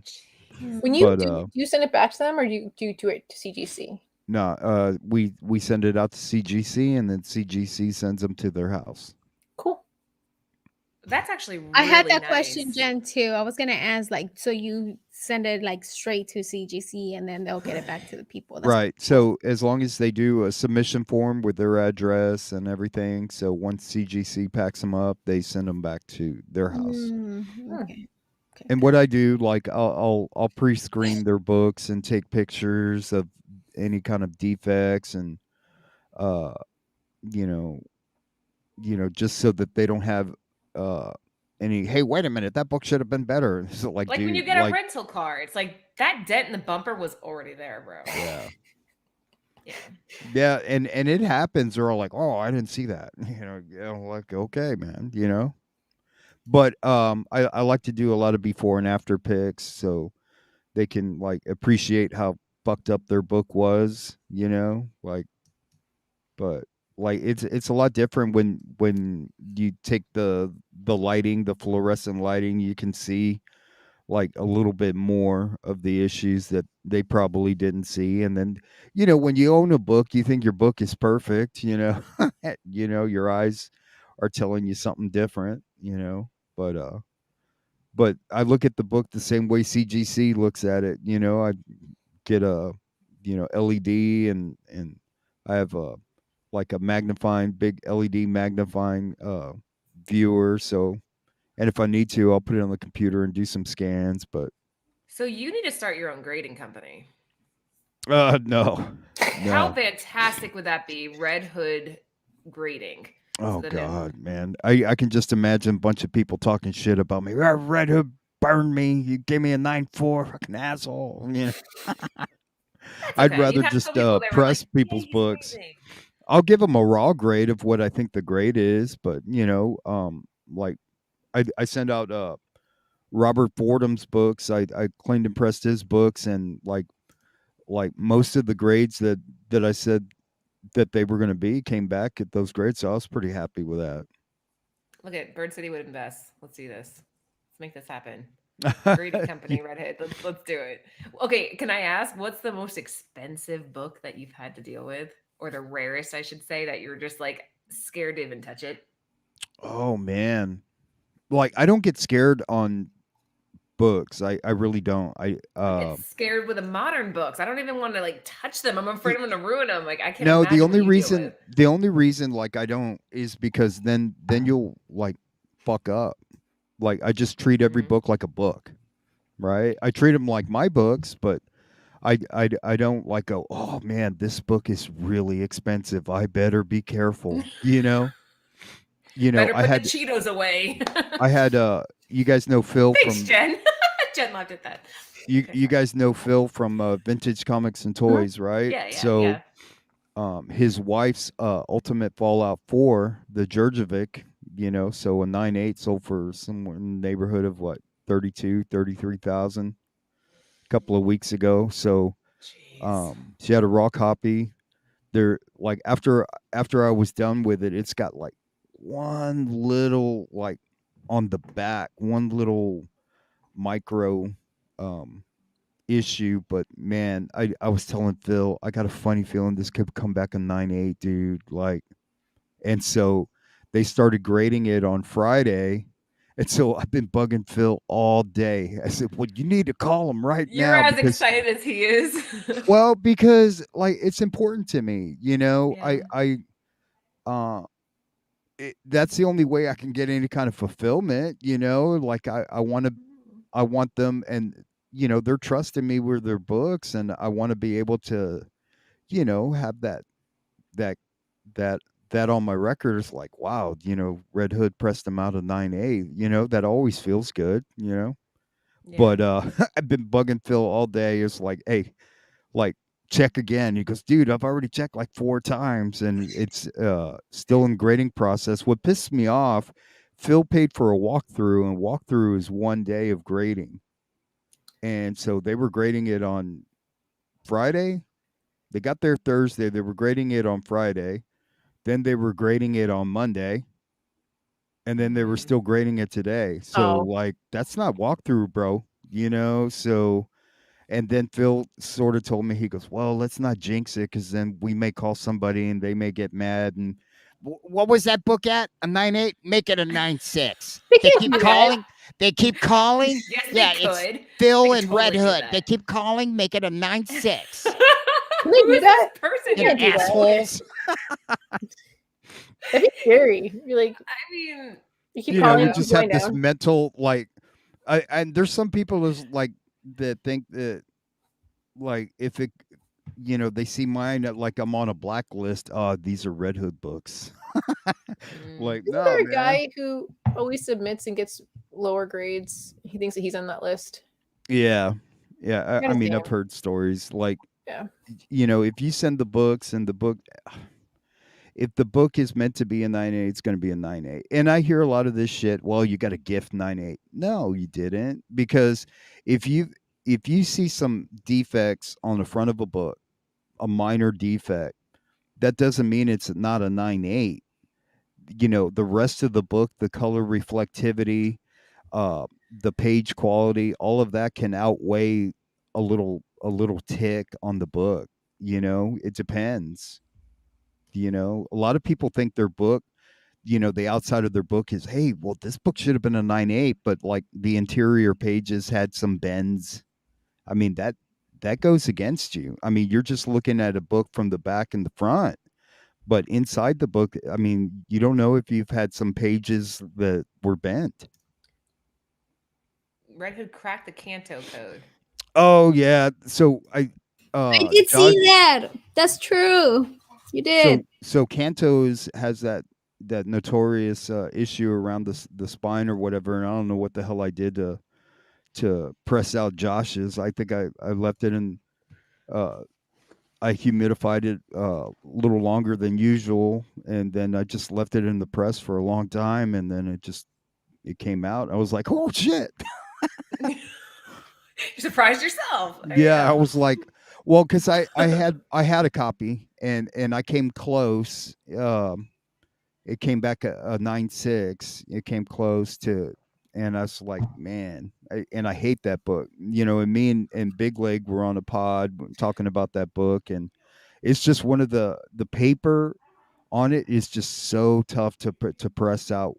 when you But, do you send it back to them or do you do it to CGC? no, we send it out to CGC, and then CGC sends them to their house. Cool. That's actually really I had that nice. question, Jen, too. I was gonna ask, like, so you send it like straight to CGC and then they'll get it back to the people. That's Right. So as long as they do a submission form with their address and everything, so once CGC packs them up, they send them back to their house. Okay. And what I do, like, I'll pre-screen their books and take pictures of any kind of defects, and you know, just so that they don't have any. Hey, wait a minute, that book should have been better. So, like, Like dude, when you get like, a rental car, it's like that dent in the bumper was already there, bro. yeah. Yeah. Yeah, and it happens. They're all like, "Oh, I didn't see that." Like, okay, man, But I like to do a lot of before and after pics, so they can like appreciate how fucked up their book was, like. But like it's a lot different when you take the lighting, the fluorescent lighting. You can see like a little bit more of the issues that they probably didn't see. And then, when you own a book, you think your book is perfect, your eyes are telling you something different, but I look at the book the same way CGC looks at it. I get a LED, and I have a like a big LED magnifying viewer. So, and if I need to, I'll put it on the computer and do some scans. But So you need to start your own grading company. no. How fantastic would that be? Red Hood grading. Oh then God, man. I can just imagine a bunch of people talking shit about me. Red Hood burned me. You gave me a 9.4, fucking asshole. I'd okay. rather You'd have just some people that were press like, people's "Yeah, he's books. amazing." I'll give them a raw grade of what I think the grade is, but like I send out Robert Fordham's books. I cleaned and pressed his books, and like most of the grades that I said that they were going to be came back at those grades, so I was pretty happy with that. Look at Bird City would invest. Let's do this. Let's make this happen. Grading company, Redhead. Let's do it. Okay, can I ask what's the most expensive book that you've had to deal with, or the rarest, I should say, that you're just like, scared to even touch it. Oh man. Like I don't get scared on books. I really don't. I get scared with the modern books. I don't even want to like touch them. I'm afraid I'm going to ruin them. Like I can't no, imagine what you deal with. the only reason like I don't is because then you'll like fuck up. Like I just treat every Mhm. book like a book, right? I treat them like my books, but I don't like go, oh man, this book is really expensive. I better be careful. Better I put had the Cheetos away. you guys know Phil Thanks, from Jen. Jen laughed at that. you Okay, you sorry. guys know Phil from Vintage Comics and Toys, right? Yeah, yeah, So yeah. his wife's Ultimate Fallout 4, the Jurjevic, so a 9.8 sold for somewhere in the neighborhood of what, 33,000 a couple of weeks ago. So Jeez. she had a raw copy. There, like after I was done with it, it's got like one little like on the back, one little micro issue, but man, I was telling Phil, I got a funny feeling this could come back a 9.8, dude. Like, and so they started grading it on Friday. And so I've been bugging Phil all day. I said, well, you need to call him right You're now as because, excited as he is. because like it's important to me, Yeah. uh, that's the only way I can get any kind of fulfillment, like I want them, and they're trusting me with their books, and I want to be able to have that that that on my record. Is like, wow, Red Hood pressed them out of 9A, that always feels good, Yeah. but I've been bugging Phil all day. It's like, hey, like, check again. He goes, dude, I've already checked like 4 times and it's still in grading process. What pisses me off, Phil paid for a walkthrough, and walkthrough is 1 day of grading. And so they were grading it on Friday. They got there Thursday. They were grading it on Friday. Then they were grading it on Monday. And then they were still grading it today. So, Oh. like, that's not walkthrough, bro. So, and then Phil sort of told me, he goes, well, let's not jinx it because then we may call somebody and they may get mad. And what was that book at? A 9.8? Make it a 9.6. They They can't keep do that. calling. They keep calling. Yes, Yeah, they it's could. Phil They could and Red totally do Hood. that. They keep calling. Make it a 9.6. Can Who they do is that? this person They you're can't do that. Assholes. That'd be scary. You're like, I mean, you keep You calling, you keep just going have this down. mental, like, and there's some people who's like that think that, like, if it, they see mine like I'm on a blacklist. These are Red Hood books. Like, Isn't no, there a man. guy who always submits and gets lower grades? He thinks that he's on that list. Yeah, I I gotta mean, see I've him. heard stories like, Yeah. if you send the books and the book, if the book is meant to be a 9.8, it's going to be a 9.8. And I hear a lot of this shit. Well, you got to gift 9.8. No, you didn't, because if you see some defects on the front of a book, a minor defect, that doesn't mean it's not a 9.8. The rest of the book, the color reflectivity, the page quality, all of that can outweigh a little tick on the book. It depends. A lot of people think their book, the outside of their book is, hey, well, this book should have been a 9.8, but like the interior pages had some bends. I mean, that goes against you. I mean, you're just looking at a book from the back and the front, but inside the book, I mean, you don't know if you've had some pages that were bent. Red Hood cracked the Kanto code. Oh yeah. So I did Josh, see that. That's true. You did. so Kanto's has that notorious issue around the spine or whatever, and I don't know what the hell I did to press out Josh's. I think I left it in. I humidified it a little longer than usual, and then I just left it in the press for a long time, and then it came out. I was like, oh shit. You surprised yourself. There Yeah, you I go. was like, well, because I had a copy, and I came close. It came back a 9.6. It came close to, and I was like, man, and I hate that book. And me and Big Leg were on a pod talking about that book, and it's just one of the paper on it is just so tough to press out,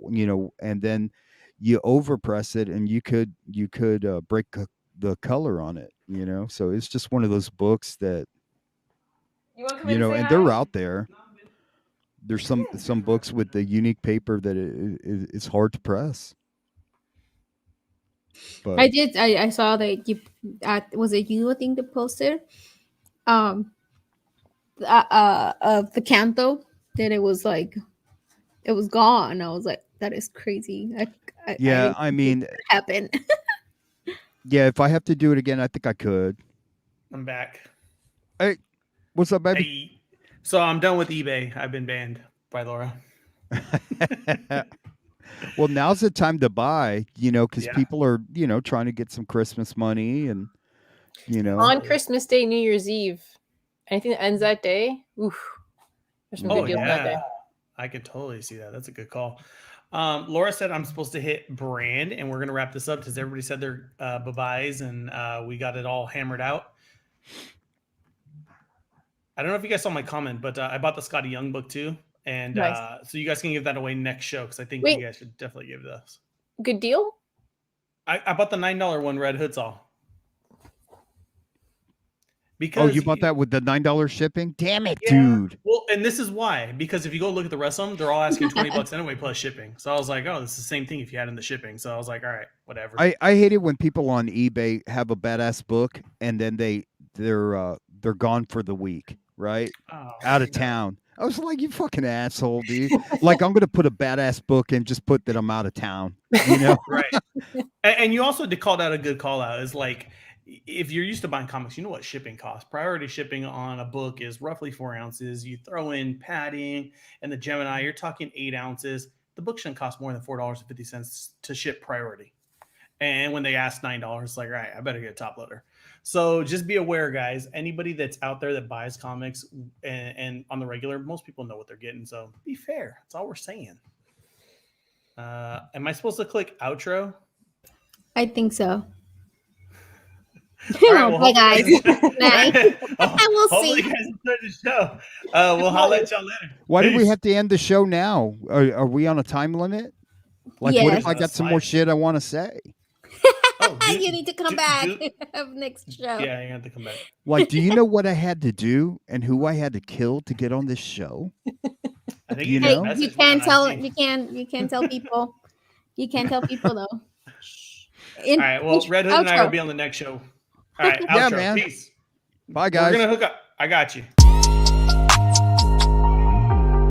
and then you overpress it and you could break the color on it, so it's just one of those books that, You want to come in and say and hi? they're out there. There's some books with the unique paper that it's hard to press. But I saw that you. Was it you? I think the poster. Of the canto that it was like it was gone. I was like, that is crazy. yeah, I I mean, happened. yeah, if I have to do it again, I think I could. I'm back. Hey, what's up, baby? Hey. So I'm done with eBay. I've been banned by Laura. Well, now's the time to buy, because Yeah. people are, trying to get some Christmas money and, On Christmas Day, New Year's Eve, anything that ends that day, oof, there's some Oh, good deals on that day. I could totally see that. That's a good call. Laura said I'm supposed to hit brand, and we're going to wrap this up because everybody said their bye-byes, and we got it all hammered out. I don't know if you guys saw my comment, but I bought the Scotty Young book too. And Nice. so you guys can give that away next show because I think Wait. you guys should definitely give this. Good deal? I bought the $9 one, Red Hood's all. Because you bought that with the $9 shipping? Damn it, Yeah. dude. Well, and this is why. Because if you go look at the rest of them, they're all asking $20 anyway plus shipping. So I was like, oh, this is the same thing if you had in the shipping. So I was like, all right, whatever. I hate it when people on eBay have a badass book and then they're gone for the week, right? Out of town. I was like, you fucking asshole, dude. Like, I'm gonna put a badass book and just put that I'm out of town. Right. And you also called out a good call out is like, if you're used to buying comics, you know what shipping costs. Priority shipping on a book is roughly 4 ounces. You throw in padding and the Gemini, you're talking 8 ounces. The book shouldn't cost more than $4.50 to ship priority. And when they ask $9, it's like, all right, I better get a top loader. So just be aware, guys. Anybody that's out there that buys comics and on the regular, most people know what they're getting. So be fair. That's all we're saying. Am I supposed to click outro? I think so. All right, well, bye guys. Night. We'll We'll see. see. You guys enjoyed the show. We'll holler at y'all later. Why do we Peace. have to end the show now? Are we on a time limit? Like, what Yes. if I got some more shit I want to say? You need to come back next show. Yeah, you have to come back. Like, do you know what I had to do and who I had to kill to get on this show? I think You get a know? message You can't from tell. IG. You can't tell people. You can't tell people though. All right. Well, Red Hood and I will be on the next show. All right. Outro. Yeah, man. Peace. Bye, guys. We're gonna hook up. I got you.